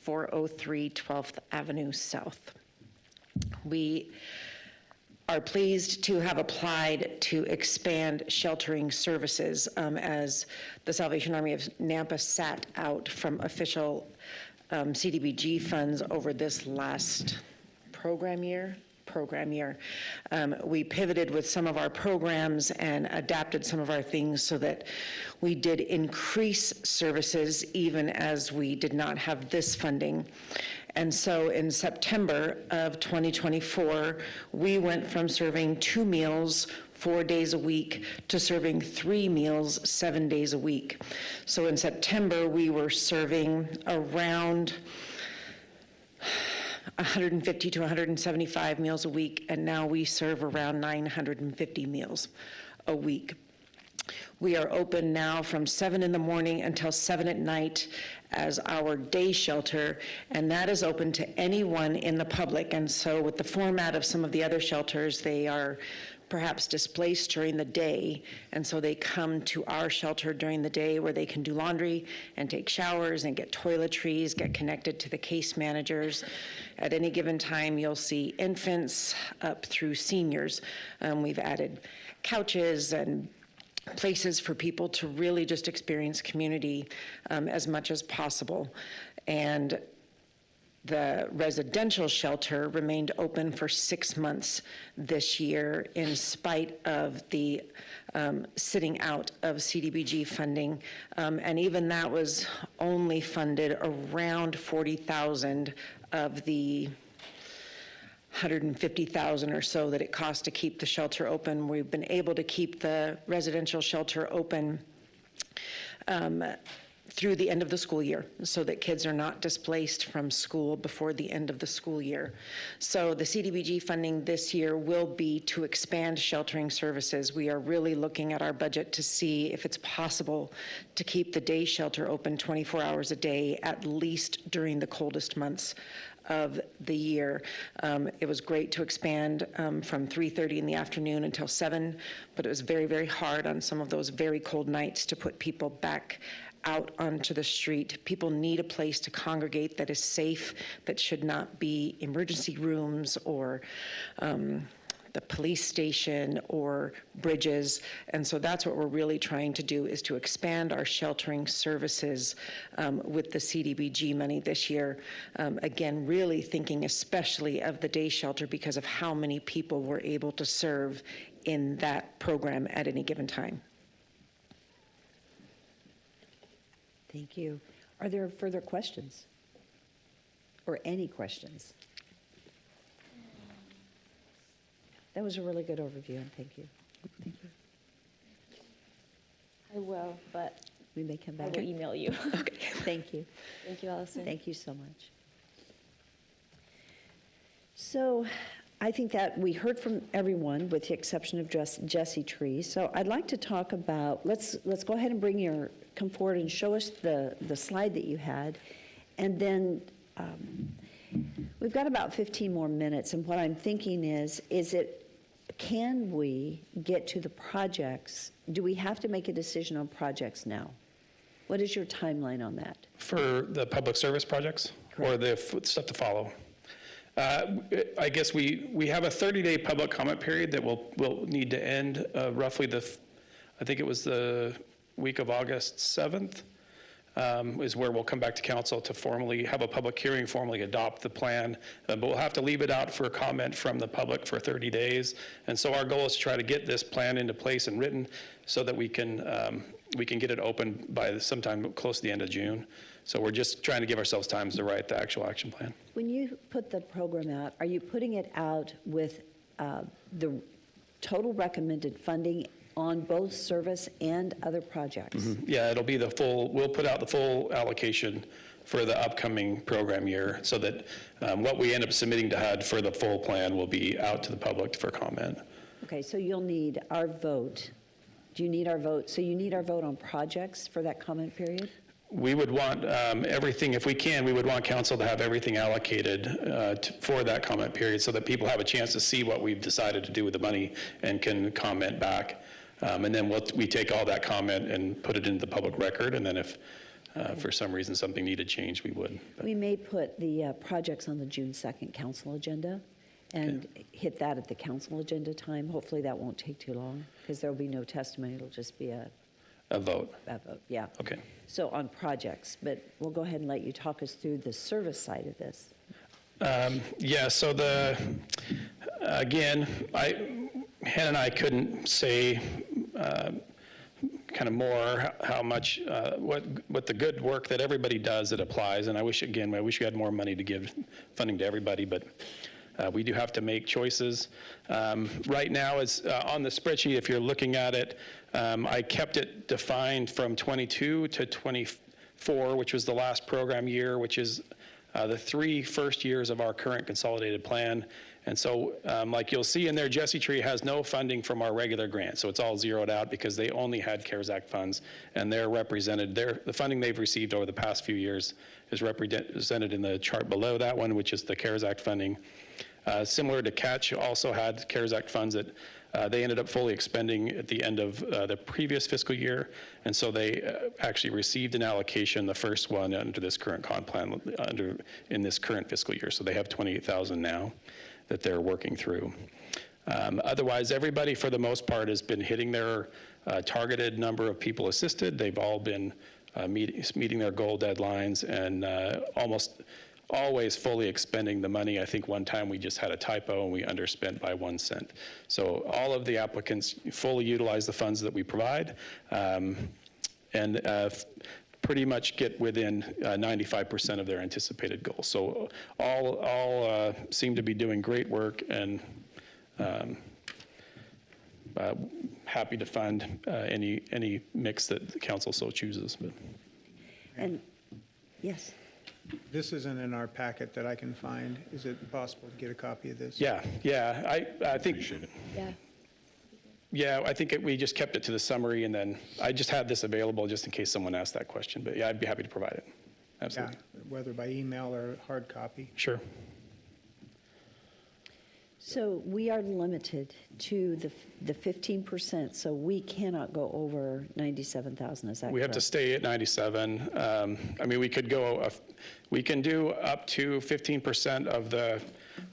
S12: 403 12th Avenue South. We are pleased to have applied to expand sheltering services as the Salvation Army of Nampa sat out from official CDBG funds over this last program year. We pivoted with some of our programs and adapted some of our things so that we did increase services even as we did not have this funding. And so in September of 2024, we went from serving 2 meals 4 days a week to serving 3 meals 7 days a week. So in September, we were serving around 150 to 175 meals a week, and now we serve around 950 meals a week. We are open now from 7 in the morning until 7 at night as our day shelter, and that is open to anyone in the public. And so with the format of some of the other shelters, they are perhaps displaced during the day, and so they come to our shelter during the day where they can do laundry and take showers and get toiletries, get connected to the case managers. At any given time, you'll see infants up through seniors. We've added couches and places for people to really just experience community as much as possible. And the residential shelter remained open for 6 months this year in spite of the sitting out of CDBG funding. And even that was only funded around 40,000 of the 150,000 or so that it cost to keep the shelter open. We've been able to keep the residential shelter open through the end of the school year so that kids are not displaced from school before the end of the school year. So the CDBG funding this year will be to expand sheltering services. We are really looking at our budget to see if it's possible to keep the day shelter open 24 hours a day, at least during the coldest months of the year. It was great to expand from 3:30 in the afternoon until 7, but it was very, very hard on some of those very cold nights to put people back out onto the street. People need a place to congregate that is safe, that should not be emergency rooms or the police station or bridges. And so that's what we're really trying to do, is to expand our sheltering services with the CDBG money this year. Again, really thinking especially of the day shelter because of how many people we're able to serve in that program at any given time.
S1: Thank you. Are there further questions? Or any questions? That was a really good overview, and thank you. Thank you.
S7: I will, but
S1: We may come
S7: I
S1: back.
S7: will email you.
S1: Okay. Thank you.
S7: Thank you, Allison.
S1: Thank you so much. So I think that we heard from everyone with the exception of Jesse Tree. So I'd like to talk about, let's go ahead and come forward and show us the slide that you had. And then we've got about 15 more minutes. And what I'm thinking is can we get to the projects? Do we have to make a decision on projects now? What is your timeline on that?
S5: For the public service projects or the stuff to follow? I guess we have a 30-day public comment period that will need to end roughly I think it was the week of August 7th, is where we'll come back to council to formally have a public hearing, formally adopt the plan. But we'll have to leave it out for comment from the public for 30 days. And so our goal is to try to get this plan into place and written so that we can get it open by sometime close to the end of June. So we're just trying to give ourselves time to write the actual action plan.
S1: When you put the program out, are you putting it out with the total recommended funding on both service and other projects?
S5: Mm-hmm. Yeah, it'll be we'll put out the full allocation for the upcoming program year so that what we end up submitting to HUD for the full plan will be out to the public for comment.
S1: Okay, so you'll need our vote. Do you need our vote? So you need our vote on projects for that comment period?
S5: We would want everything, if we can, we would want council to have everything allocated for that comment period so that people have a chance to see what we've decided to do with the money and can comment back. And then we take all that comment and put it into the public record, and then if for some reason something needed changed, we would.
S1: We may put the projects on the June 2nd council agenda and hit that at the council agenda time. Hopefully that won't take too long because there will be no testimony. It'll just be a
S5: vote.
S1: A vote, yeah.
S5: Okay.
S1: So on projects, but we'll go ahead and let you talk us through the service side of this.
S5: Yeah, so again, Hannah and I couldn't say kind of more how much, what the good work that everybody does that applies, and I wish we had more money to give funding to everybody, but we do have to make choices. Right now, it's on the spreadsheet, if you're looking at it, I kept it defined from 22 to 24, which was the last program year, which is the 3 first years of our current consolidated plan. And so, like you'll see in there, Jesse Tree has no funding from our regular grant. So it's all zeroed out because they only had CARES Act funds, and they're represented, the funding they've received over the past few years is represented in the chart below that one, which is the CARES Act funding. Similar to Catch, also had CARES Act funds that they ended up fully expending at the end of the previous fiscal year. And so they actually received an allocation, the first one under this current comp plan in this current fiscal year. So they have $28,000 now that they're working through. Otherwise, everybody for the most part has been hitting their targeted number of people assisted. They've all been meeting their goal deadlines and almost always fully expending the money. I think one time we just had a typo and we underspent by 1 cent. So all of the applicants fully utilize the funds that we provide and pretty much get within 95% of their anticipated goals. So all seem to be doing great work and happy to fund any mix that the council so chooses. But.
S1: And yes.
S2: This isn't in our packet that I can find. Is it possible to get a copy of this?
S5: Yeah, I think. Appreciate it.
S7: Yeah.
S5: Yeah, I think we just kept it to the summary, and then I just had this available just in case someone asked that question. But yeah, I'd be happy to provide it. Absolutely.
S2: Yeah, whether by email or hard copy.
S5: Sure.
S1: So we are limited to the 15%, so we cannot go over 97,000, is that correct?
S5: We have to stay at 97. I mean, we could go, we can do up to 15% of the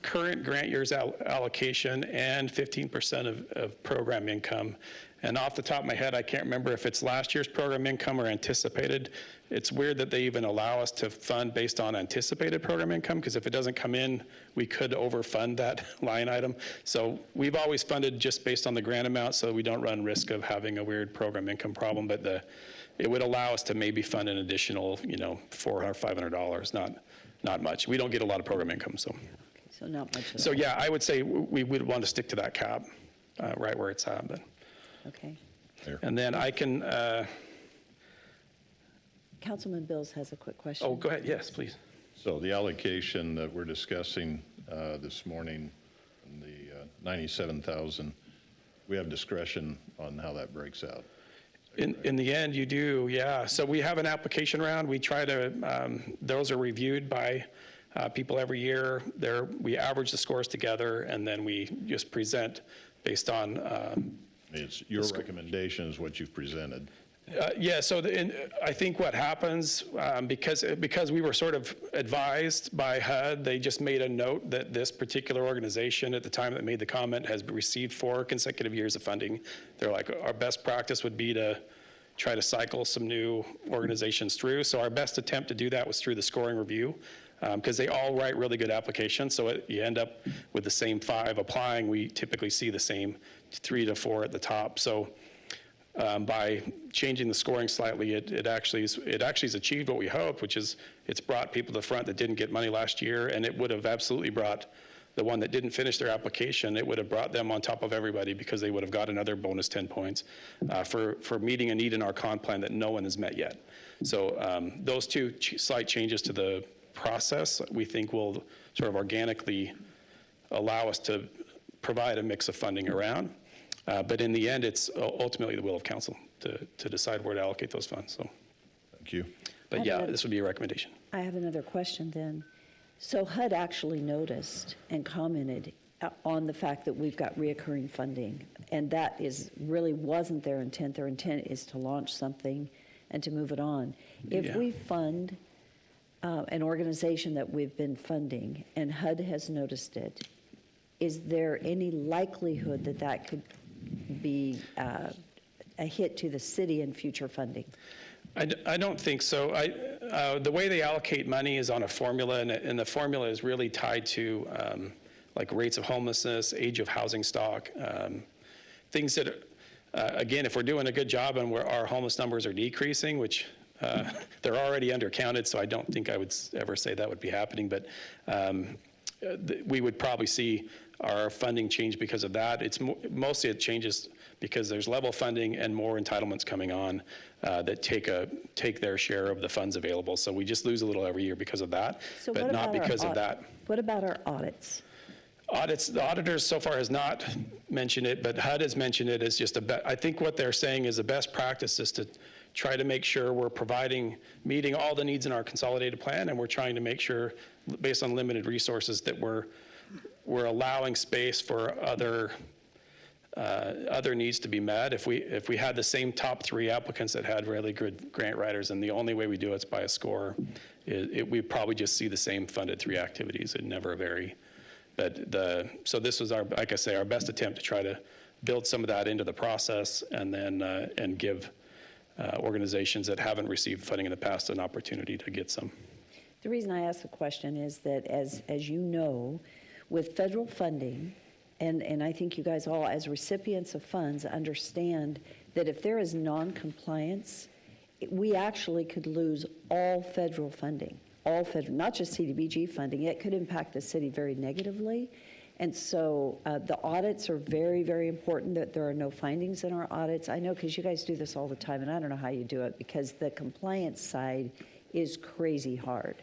S5: current grant year's allocation and 15% of program income. And off the top of my head, I can't remember if it's last year's program income or anticipated. It's weird that they even allow us to fund based on anticipated program income, because if it doesn't come in, we could overfund that line item. So we've always funded just based on the grant amount, so we don't run risk of having a weird program income problem. But it would allow us to maybe fund an additional, $400 or $500, not much. We don't get a lot of program income, so.
S1: So not much of
S5: So
S1: that.
S5: yeah, I would say we would want to stick to that cap, right where it's at. But.
S1: Okay.
S5: And then I can.
S1: Councilman Bills has a quick question.
S5: Oh, go ahead. Yes, please.
S11: So the allocation that we're discussing this morning, the 97,000, we have discretion on how that breaks out.
S5: In the end, you do, yeah. So we have an application round. We try to, those are reviewed by people every year. We average the scores together, and then we just present based on.
S11: It's your recommendation is what you've presented.
S5: Yeah, so I think what happens, because we were sort of advised by HUD, they just made a note that this particular organization at the time that made the comment has received 4 consecutive years of funding. They're like, our best practice would be to try to cycle some new organizations through. So our best attempt to do that was through the scoring review, because they all write really good applications. So you end up with the same 5 applying. We typically see the same 3 to 4 at the top. So by changing the scoring slightly, it actually has achieved what we hoped, which is it's brought people to the front that didn't get money last year, and it would have absolutely brought the one that didn't finish their application, it would have brought them on top of everybody, because they would have got another bonus 10 points for meeting a need in our comp plan that no one has met yet. So those 2 slight changes to the process, we think will sort of organically allow us to provide a mix of funding around. But in the end, it's ultimately the will of council to decide where to allocate those funds. So,
S11: thank you.
S5: But yeah, this would be a recommendation.
S1: I have another question then. So HUD actually noticed and commented on the fact that we've got reoccurring funding, and that really wasn't their intent. Their intent is to launch something and to move it on. If we fund an organization that we've been funding and HUD has noticed it, is there any likelihood that that could be a hit to the city in future funding?
S5: I don't think so. The way they allocate money is on a formula, and the formula is really tied to like rates of homelessness, age of housing stock, things that, again, if we're doing a good job and our homeless numbers are decreasing, which they're already undercounted, so I don't think I would ever say that would be happening. But we would probably see our funding change because of that. It's mostly it changes because there's level funding and more entitlements coming on that take their share of the funds available. So we just lose a little every year because of that,
S1: So
S5: but
S1: what
S5: not
S1: about our
S5: because of that.
S1: What about our audits?
S5: The auditors so far has not mentioned it, but HUD has mentioned it as just I think what they're saying is the best practice is to try to make sure we're meeting all the needs in our consolidated plan, and we're trying to make sure, based on limited resources, that we're allowing space for other needs to be met. If we had the same top 3 applicants that had really good grant writers, and the only way we do it's by a score, we'd probably just see the same funded 3 activities. It'd never vary. But so this was like I say, our best attempt to try to build some of that into the process, and then and give organizations that haven't received funding in the past an opportunity to get some.
S1: The reason I ask the question is that, as you know, with federal funding, and I think you guys all, as recipients of funds, understand that if there is non-compliance, we actually could lose all federal funding. All federal, not just CDBG funding. It could impact the city very negatively. And so the audits are very, very important, that there are no findings in our audits. I know because you guys do this all the time, and I don't know how you do it, because the compliance side is crazy hard.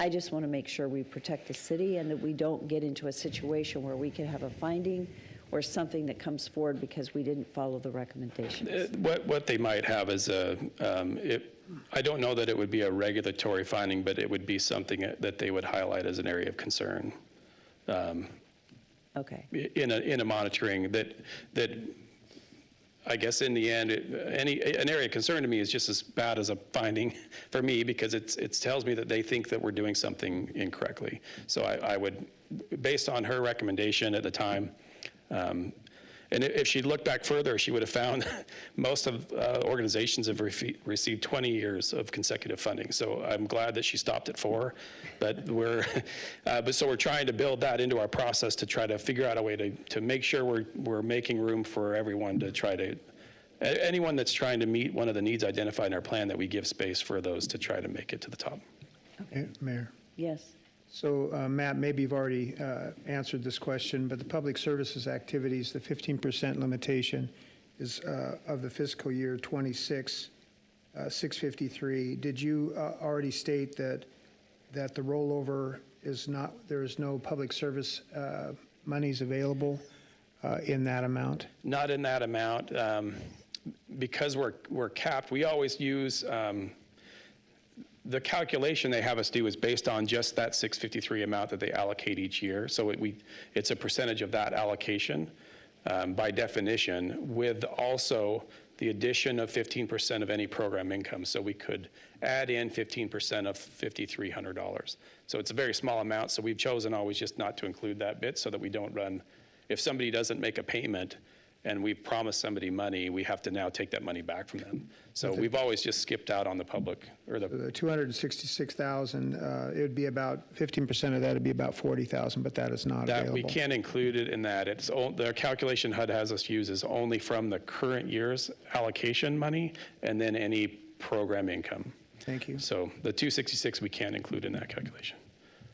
S1: I just want to make sure we protect the city and that we don't get into a situation where we could have a finding or something that comes forward because we didn't follow the recommendations.
S5: What they might have is I don't know that it would be a regulatory finding, but it would be something that they would highlight as an area of concern.
S1: Okay.
S5: In a monitoring that I guess in the end, an area of concern to me is just as bad as a finding for me, because it tells me that they think that we're doing something incorrectly. So I would, based on her recommendation at the time, and if she'd looked back further, she would have found most of organizations have received 20 years of consecutive funding. So I'm glad that she stopped at 4. But so we're trying to build that into our process to try to figure out a way to make sure we're making room for everyone to try to, anyone that's trying to meet one of the needs identified in our plan, that we give space for those to try to make it to the top.
S2: Okay, Mayor.
S1: Yes.
S2: So, Matt, maybe you've already answered this question, but the public services activities, the 15% limitation is of the fiscal year 26, 653. Did you already state that the rollover is not, there is no public service monies available in that amount?
S5: Not in that amount. Because we're capped, we always use the calculation they have us do is based on just that 653 amount that they allocate each year. So it's a percentage of that allocation by definition, with also the addition of 15% of any program income. So we could add in 15% of $5,300. So it's a very small amount. So we've chosen always just not to include that bit, so that we don't run, if somebody doesn't make a payment and we promise somebody money, we have to now take that money back from them. So we've always just skipped out on the public, or
S2: the 266,000, it would be about 15% of that would be about 40,000, but that is not available.
S5: We can't include it in that. The calculation HUD has us use is only from the current year's allocation money and then any program income.
S2: Thank you.
S5: So the 266 we can't include in that calculation.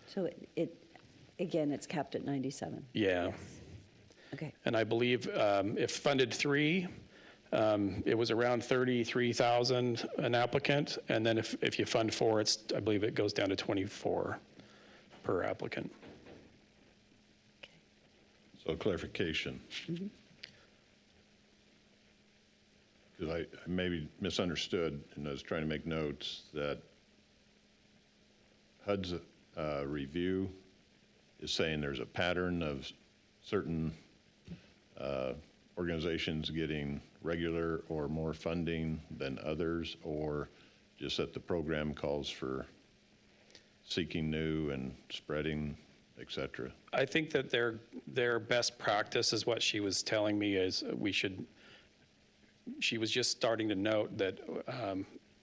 S1: So again, it's capped at 97.
S5: Yeah.
S1: Okay.
S5: And I believe if funded 3, it was around 33,000 an applicant, and then if you fund 4, I believe it goes down to 24 per applicant.
S11: So clarification. Because I maybe misunderstood, and I was trying to make notes that HUD's review is saying there's a pattern of certain organizations getting regular or more funding than others, or just that the program calls for seeking new and spreading, et cetera?
S5: I think that their best practice is what she was telling me is she was just starting to note that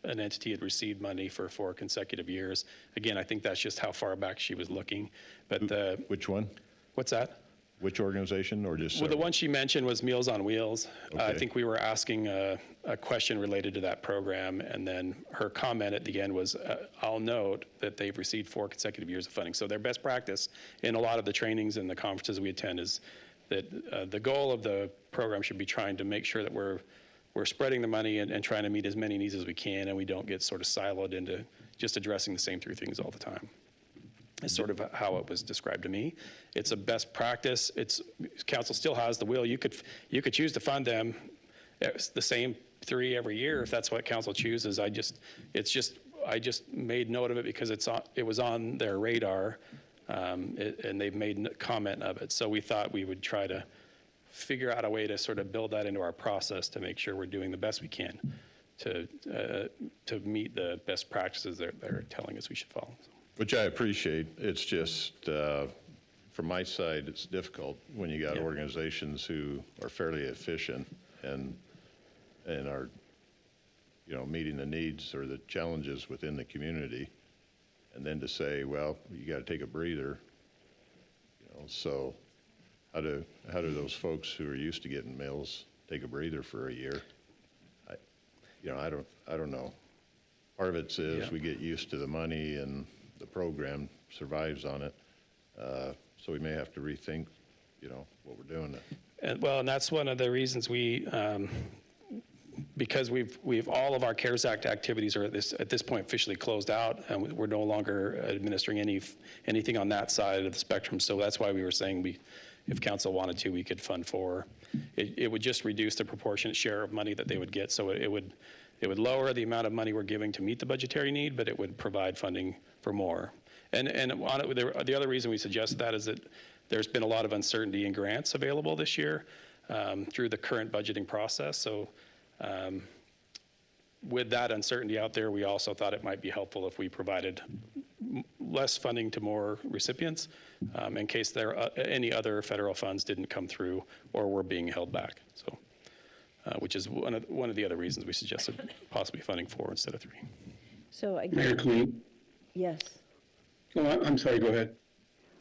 S5: an entity had received money for 4 consecutive years. Again, I think that's just how far back she was looking. But
S11: which one?
S5: What's that?
S11: Which organization, or just
S5: Well, the
S11: several?
S5: one she mentioned was Meals on Wheels. I
S11: Okay.
S5: think we were asking a question related to that program, and then her comment at the end was, I'll note that they've received 4 consecutive years of funding. So their best practice in a lot of the trainings and the conferences we attend is that the goal of the program should be trying to make sure that we're spreading the money and trying to meet as many needs as we can, and we don't get sort of siloed into just addressing the same 3 things all the time. Is sort of how it was described to me. It's a best practice. Council still has the will. You could choose to fund them the same 3 every year if that's what council chooses. I just made note of it because it was on their radar, and they've made comment of it. So we thought we would try to figure out a way to sort of build that into our process to make sure we're doing the best we can to meet the best practices they're telling us we should follow.
S11: Which I appreciate. It's just, from my side, it's difficult when you got
S5: Yeah.
S11: organizations who are fairly efficient and are, meeting the needs or the challenges within the community, and then to say, well, you got to take a breather. So how do those folks who are used to getting meals take a breather for a year? I don't know. Part of it is
S5: Yeah.
S11: we get used to the money and the program survives on it. So we may have to rethink, what we're doing.
S5: And that's one of the reasons because we've all of our CARES Act activities are at this point officially closed out, and we're no longer administering anything on that side of the spectrum. So that's why we were saying if council wanted to, we could fund 4. It would just reduce the proportionate share of money that they would get. So it would lower the amount of money we're giving to meet the budgetary need, but it would provide funding for more. And the other reason we suggested that is that there's been a lot of uncertainty in grants available this year through the current budgeting process. So with that uncertainty out there, we also thought it might be helpful if we provided less funding to more recipients in case any other federal funds didn't come through or were being held back. So, which is one of the other reasons we suggested possibly funding 4 instead of 3.
S1: So
S8: Mayor
S1: again,
S8: Clean.
S1: yes.
S8: Oh, I'm sorry, go ahead.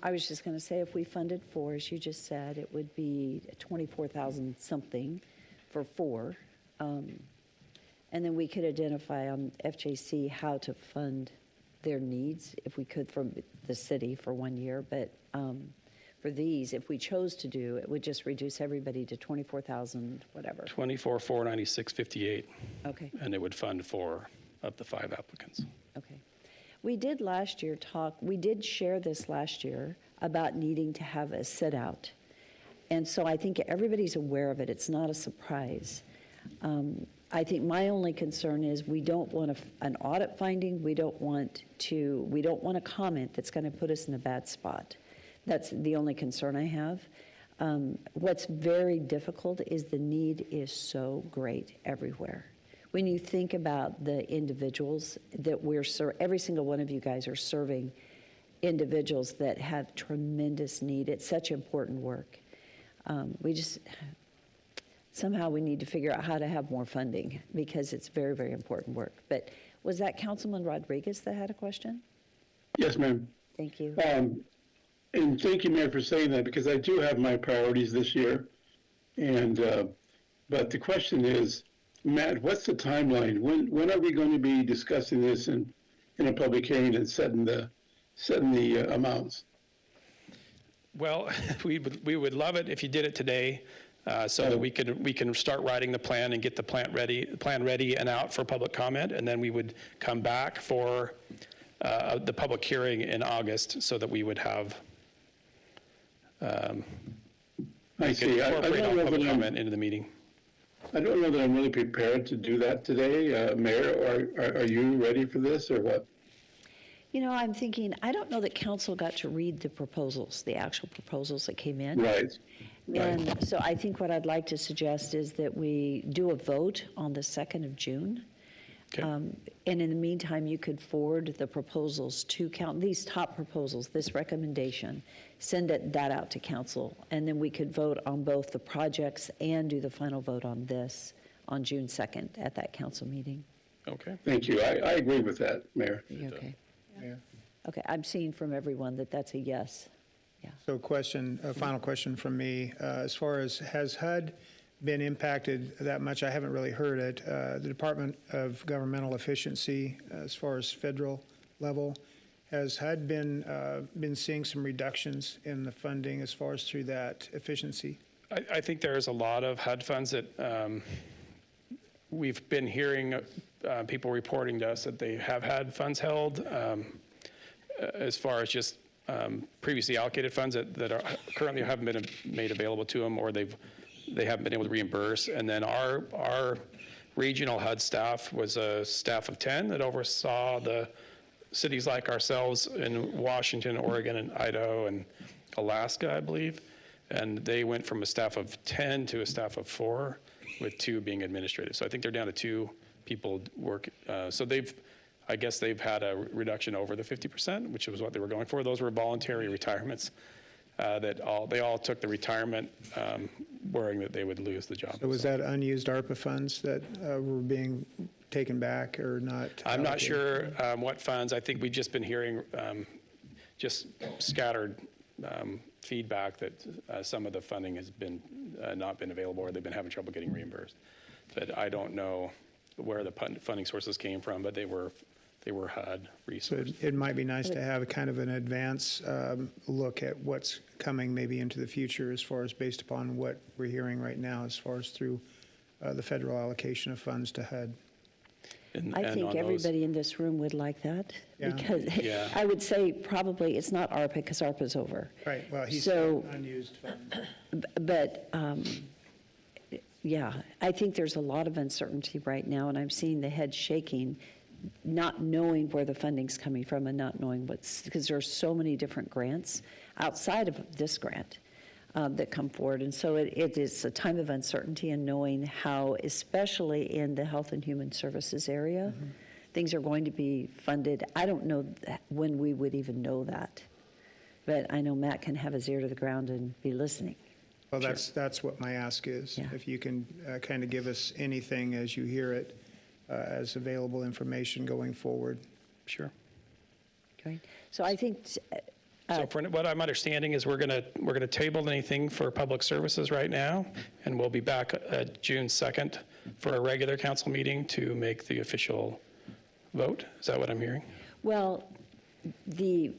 S1: I was just going to say, if we funded 4, as you just said, it would be 24,000 something for 4. And then we could identify on FJC how to fund their needs, if we could, from the city for 1 year. But for these, if we chose to do, it would just reduce everybody to 24,000, whatever.
S5: 24,496.58,
S1: Okay,
S5: and it would fund 4 of the 5 applicants.
S1: okay. We did share this last year about needing to have a sit-out. And so I think everybody's aware of it. It's not a surprise. I think my only concern is we don't want an audit finding. We don't want a comment that's going to put us in a bad spot. That's the only concern I have. What's very difficult is the need is so great everywhere. When you think about the individuals that every single one of you guys are serving individuals that have tremendous need. It's such important work. Somehow we need to figure out how to have more funding because it's very, very important work. But was that Councilman Rodriguez that had a question?
S8: Yes, ma'am.
S1: Thank you.
S8: And thank you, Mayor, for saying that, because I do have my priorities this year. But the question is, Matt, what's the timeline? When are we going to be discussing this in a public hearing and setting the amounts?
S5: Well, we would love it if you did it today, so that we can start writing the plan and get the plan ready and out for public comment, and then we would come back for the public hearing in August, so that we would have
S8: I see. I
S5: incorporate
S8: don't
S5: all
S8: know
S5: public
S8: that
S5: comment into the meeting.
S8: I don't know that I'm really prepared to do that today, Mayor. Are you ready for this, or what?
S1: I'm thinking, I don't know that council got to read the proposals, the actual proposals that came in.
S8: Right.
S1: And so I think what I'd like to suggest is that we do a vote on the 2nd of June.
S5: Okay.
S1: And in the meantime, you could forward the proposals to these top proposals, this recommendation, send that out to council, and then we could vote on both the projects and do the final vote on this on June 2nd at that council meeting.
S5: Okay.
S8: Thank you. I agree with that, Mayor.
S1: Okay.
S2: Yeah.
S1: Okay, I'm seeing from everyone that that's a yes. Yeah.
S2: So a final question from me. As far as, has HUD been impacted that much? I haven't really heard it. The Department of Governmental Efficiency, as far as federal level, has HUD been seeing some reductions in the funding as far as through that efficiency?
S5: I think there's a lot of HUD funds that we've been hearing people reporting to us that they have had funds held as far as just previously allocated funds that are currently haven't been made available to them, or they haven't been able to reimburse. And then our regional HUD staff was a staff of 10 that oversaw the cities like ourselves in Washington, Oregon, and Idaho, and Alaska, I believe. And they went from a staff of 10 to a staff of 4, with 2 being administrative. So I think they're down to 2 people work. So I guess they've had a reduction over the 50%, which was what they were going for. Those were voluntary retirements they all took the retirement worrying that they would lose the job.
S2: So was that unused ARPA funds that were being taken back or not?
S5: I'm not sure what funds. I think we've just been hearing just scattered feedback that some of the funding has been not been available, or they've been having trouble getting reimbursed. But I don't know where the funding sources came from, but they were HUD resources.
S2: So it might be nice to have a kind of an advance look at what's coming maybe into the future, as far as based upon what we're hearing right now as far as through the federal allocation of funds to HUD.
S1: I think everybody in this room would like that,
S2: Yeah.
S1: because
S5: Yeah.
S1: I would say probably it's not ARPA, because ARPA's over.
S2: Right, well, he's
S1: So-
S2: unused funds.
S1: But, yeah, I think there's a lot of uncertainty right now, and I'm seeing the head shaking, not knowing where the funding's coming from and not knowing because there's so many different grants outside of this grant that come forward. And so it is a time of uncertainty in knowing how, especially in the Health and Human Services area, things are going to be funded. I don't know when we would even know that, but I know Matt can have his ear to the ground and be listening.
S2: Well, that's what my ask is.
S1: Yeah.
S2: If you can kind of give us anything as you hear it, as available information going forward.
S5: Sure.
S1: Great. So I think,
S5: So for what I'm understanding is we're gonna table anything for public services right now, and we'll be back June 2nd for a regular council meeting to make the official vote. Is that what I'm hearing?
S1: well, the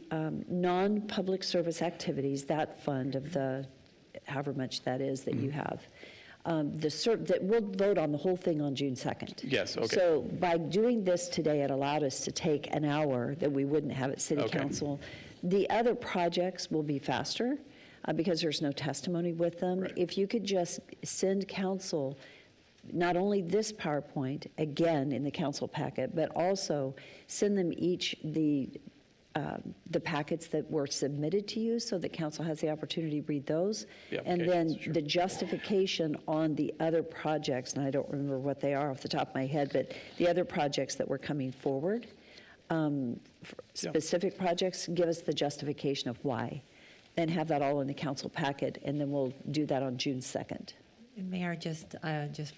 S1: non-public service activities, that fund of the, however much that is that you have, that we'll vote on the whole thing on June 2nd.
S5: Yes, okay.
S1: So by doing this today, it allowed us to take an hour that we wouldn't have at city
S5: Okay.
S1: council. The other projects will be faster because there's no testimony with them.
S5: Right.
S1: If you could just send council not only this PowerPoint, again, in the council packet, but also send them each the packets that were submitted to you, so that council has the opportunity to read those.
S5: The
S1: And then
S5: applications, sure.
S1: the justification on the other projects, and I don't remember what they are off the top of my head, but the other projects that were coming forward, specific projects, give us the justification of why. Then have that all in the council packet, and then we'll do that on June 2nd.
S3: Mayor, just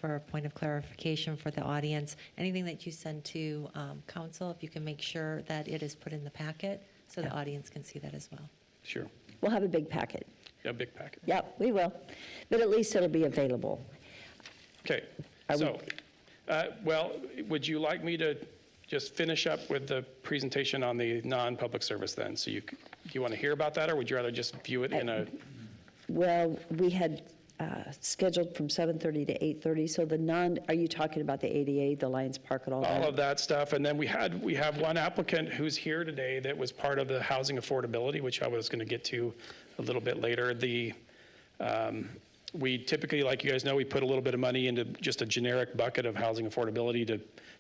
S3: for a point of clarification for the audience, anything that you send to council, if you can make sure that it is put in the packet so the audience can see that as well.
S5: Sure.
S1: We'll have a big packet.
S5: Yeah, big packet.
S1: Yep, we will. But at least it'll be available.
S5: Okay.
S1: Are we-
S5: So, well, would you like me to just finish up with the presentation on the non-public service then? So do you want to hear about that, or would you rather just view it in a?
S1: Well, we had scheduled from 7:30 to 8:30, so are you talking about the ADA, the Lions Park and all that?
S5: All of that stuff. And then we have one applicant who's here today that was part of the housing affordability, which I was going to get to a little bit later. We typically, like you guys know, we put a little bit of money into just a generic bucket of housing affordability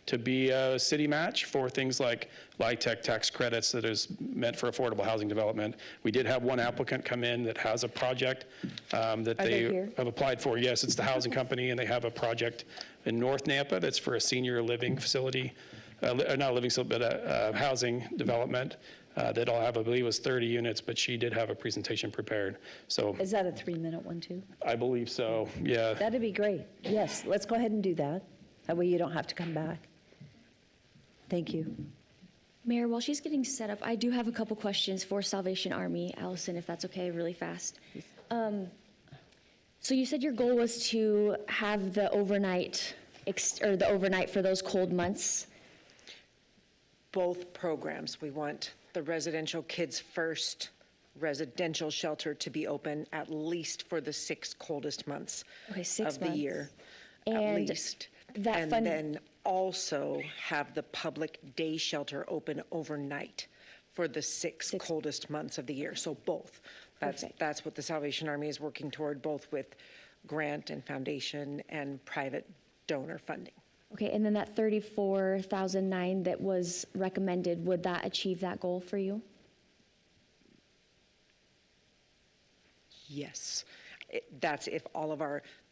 S5: to be a city match for things like LIHTC tax credits that is meant for affordable housing development. We did have one applicant come in that has a project that
S1: Are they
S5: they
S1: here?
S5: have applied for. Yes, it's the housing company, and they have a project in North Nampa that's for a senior living facility, not a living facility, but a housing development that'll have, I believe it was 30 units, but she did have a presentation prepared. So
S1: Is that a 3-minute one, too?
S5: I believe so, yeah.
S1: That'd be great. Yes, let's go ahead and do that. That way you don't have to come back. Thank you.
S7: Mayor, while she's getting set up, I do have a couple questions for Salvation Army. Allison, if that's okay, really fast. So you said your goal was to have the overnight, or the overnight for those cold months.
S12: Both programs, we want the residential Kids First residential shelter to be open at least for the 6 coldest months
S7: Okay, 6
S12: of the
S7: months.
S12: year, at
S7: And
S12: least.
S7: that
S12: And
S7: fund-
S12: then also have the public day shelter open overnight for the 6 coldest months of the year, so both.
S7: Perfect.
S12: That's what the Salvation Army is working toward, both with grant and foundation and private donor funding.
S7: Okay, and then that 34,009 that was recommended, would that achieve that goal for you?
S12: Yes. That's if all of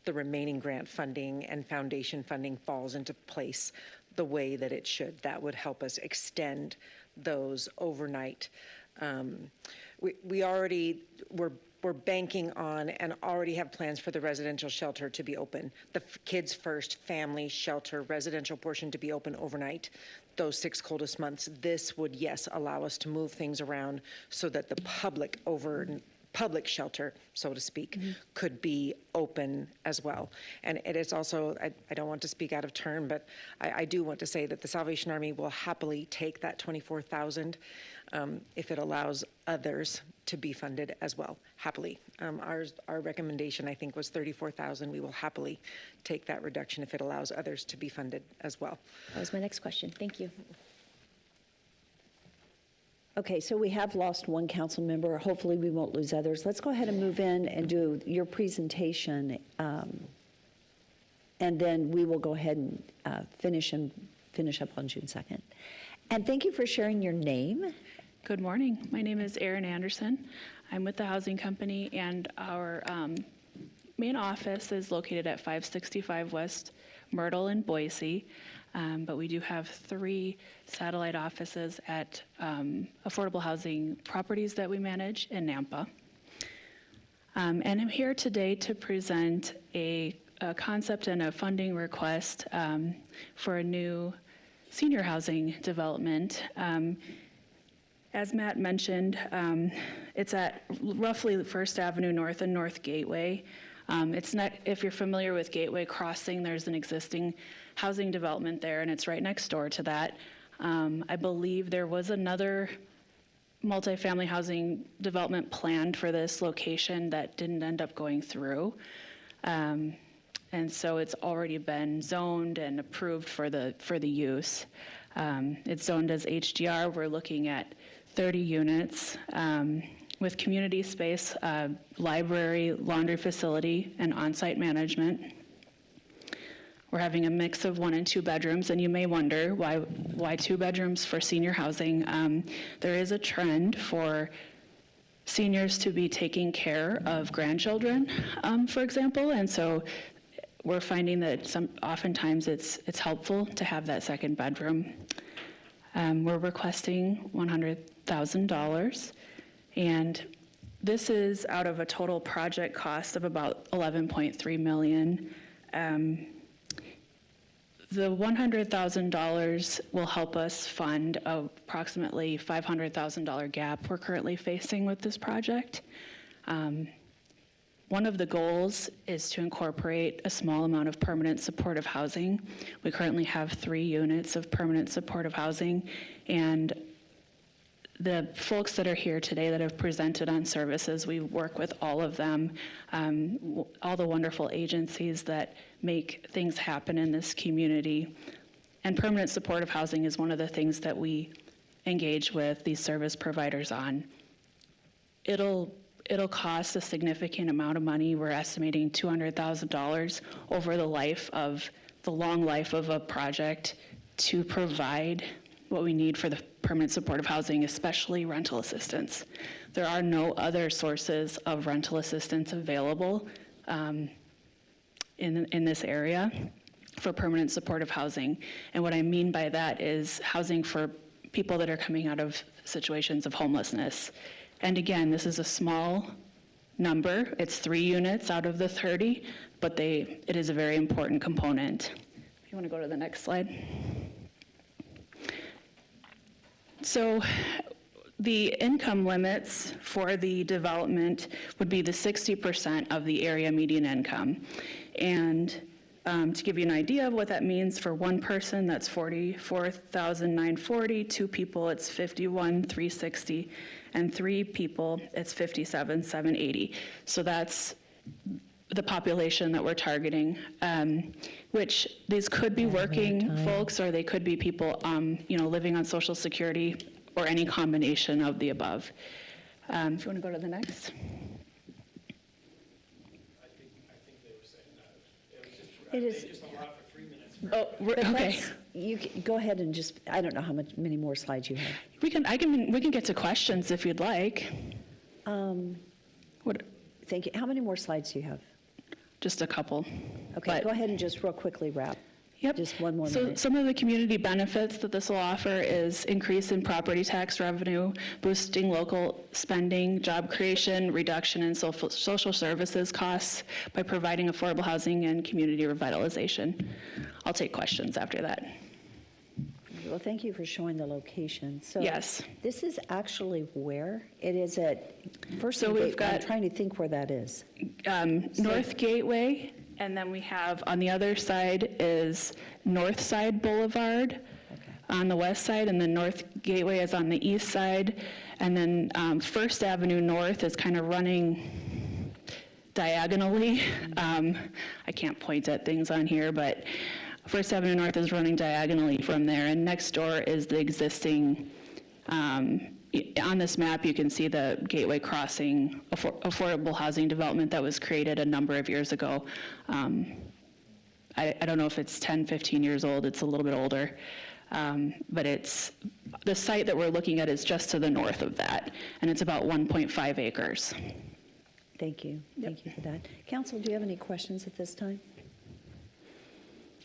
S12: the remaining grant funding and foundation funding falls into place the way that it should. That would help us extend those overnight. We're banking on and already have plans for the residential shelter to be open. The Kids First family shelter residential portion to be open overnight, those 6 coldest months. This would, yes, allow us to move things around so that the public shelter, so to speak, could be open as well. And it is also, I don't want to speak out of turn, but I do want to say that the Salvation Army will happily take that 24,000 if it allows others to be funded as well, happily. Our recommendation, I think, was 34,000. We will happily take that reduction if it allows others to be funded as well.
S7: That was my next question. Thank you.
S1: Okay, so we have lost one council member. Hopefully, we won't lose others. Let's go ahead and move in and do your presentation, and then we will go ahead and finish up on June 2nd. And thank you for sharing your name.
S13: Good morning. My name is Erin Anderson. I'm with the Housing Company, and our main office is located at 565 West Myrtle in Boise. But we do have 3 satellite offices at affordable housing properties that we manage in Nampa. And I'm here today to present a concept and a funding request for a new senior housing development. As Matt mentioned, it's at roughly First Avenue North and North Gateway. It's not, if you're familiar with Gateway Crossing, there's an existing housing development there, and it's right next door to that. I believe there was another multifamily housing development planned for this location that didn't end up going through. And so it's already been zoned and approved for the use. It's zoned as HDR. We're looking at 30 units with community space, library, laundry facility, and on-site management. We're having a mix of 1 and 2 bedrooms, and you may wonder why 2 bedrooms for senior housing. There is a trend for seniors to be taking care of grandchildren, for example, and so we're finding that oftentimes it's helpful to have that second bedroom. We're requesting $100,000, and this is out of a total project cost of about $11.3 million. The $100,000 will help us fund approximately $500,000 gap we're currently facing with this project. One of the goals is to incorporate a small amount of permanent supportive housing. We currently have 3 units of permanent supportive housing, and the folks that are here today that have presented on services, we work with all of them, all the wonderful agencies that make things happen in this community. And permanent supportive housing is one of the things that we engage with these service providers on. It'll cost a significant amount of money. We're estimating $200,000 over the long life of a project to provide what we need for the permanent supportive housing, especially rental assistance. There are no other sources of rental assistance available in this area for permanent supportive housing. And what I mean by that is housing for people that are coming out of situations of homelessness. And again, this is a small number. It's 3 units out of the 30, but it is a very important component. If you want to go to the next slide. So the income limits for the development would be the 60% of the area median income. And to give you an idea of what that means, for one person, that's $44,940. Two people, it's $51,360. And three people, it's $57,780. So that's the population that we're targeting, which these could be working folks, or they could be people, living on Social Security, or any combination of the above. If you want to go to the next.
S1: It is.
S13: Oh,
S1: But
S13: okay.
S1: Go ahead and just, I don't know many more slides you have.
S13: We can get to questions if you'd like. What?
S1: Thank you. How many more slides do you have?
S13: Just a couple.
S1: Okay,
S13: But-
S1: go ahead and just real quickly wrap.
S13: Yep.
S1: Just one more
S13: So
S1: minute.
S13: some of the community benefits that this will offer is increase in property tax revenue, boosting local spending, job creation, reduction in social services costs by providing affordable housing and community revitalization. I'll take questions after that.
S1: Well, thank you for showing the location. So
S13: Yes.
S1: this is actually where? It is at First
S13: So
S1: and
S13: we've
S1: Gateway. I'm
S13: got-
S1: trying to think where that is.
S13: North Gateway, and then we have on the other side is North Side Boulevard on the west side, and then North Gateway is on the east side, and then First Avenue North is kind of running diagonally. I can't point at things on here, but First Avenue North is running diagonally from there, and next door is the existing, on this map, you can see the Gateway Crossing affordable housing development that was created a number of years ago. I don't know if it's 10, 15 years old, it's a little bit older. But the site that we're looking at is just to the north of that, and it's about 1.5 acres.
S1: Thank you. Thank you for that. Council, do you have any questions at this time?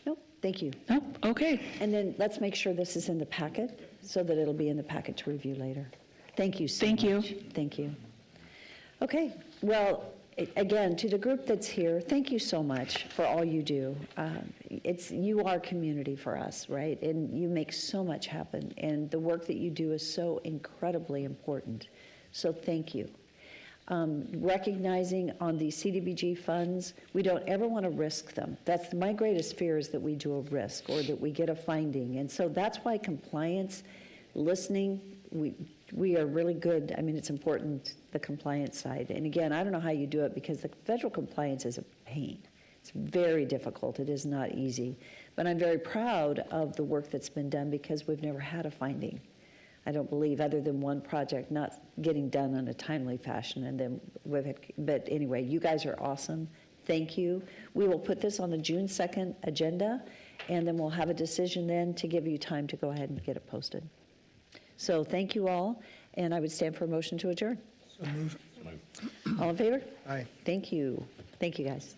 S1: Nope. Thank you.
S13: Oh, okay.
S1: And then let's make sure this is in the packet so that it'll be in the packet to review later. Thank you so much.
S13: Thank you.
S1: Thank you. Okay. Well, again, to the group that's here, thank you so much for all you do. You are community for us, right? And you make so much happen. And the work that you do is so incredibly important. So thank you. Recognizing on the CDBG funds, we don't ever want to risk them. That's my greatest fear, is that we do a risk or that we get a finding. And so that's why compliance, listening, we are really good. I mean, it's important, the compliance side. And again, I don't know how you do it, because the federal compliance is a pain. It's very difficult. It is not easy. But I'm very proud of the work that's been done, because we've never had a finding. I don't believe, other than one project not getting done in a timely fashion. And then but anyway, you guys are awesome. Thank you. We will put this on the June 2nd agenda, and then we'll have a decision then to give you time to go ahead and get it posted. So thank you all, and I would stand for a motion to adjourn.
S2: So move.
S1: All in favor?
S2: Aye.
S1: Thank you. Thank you, guys.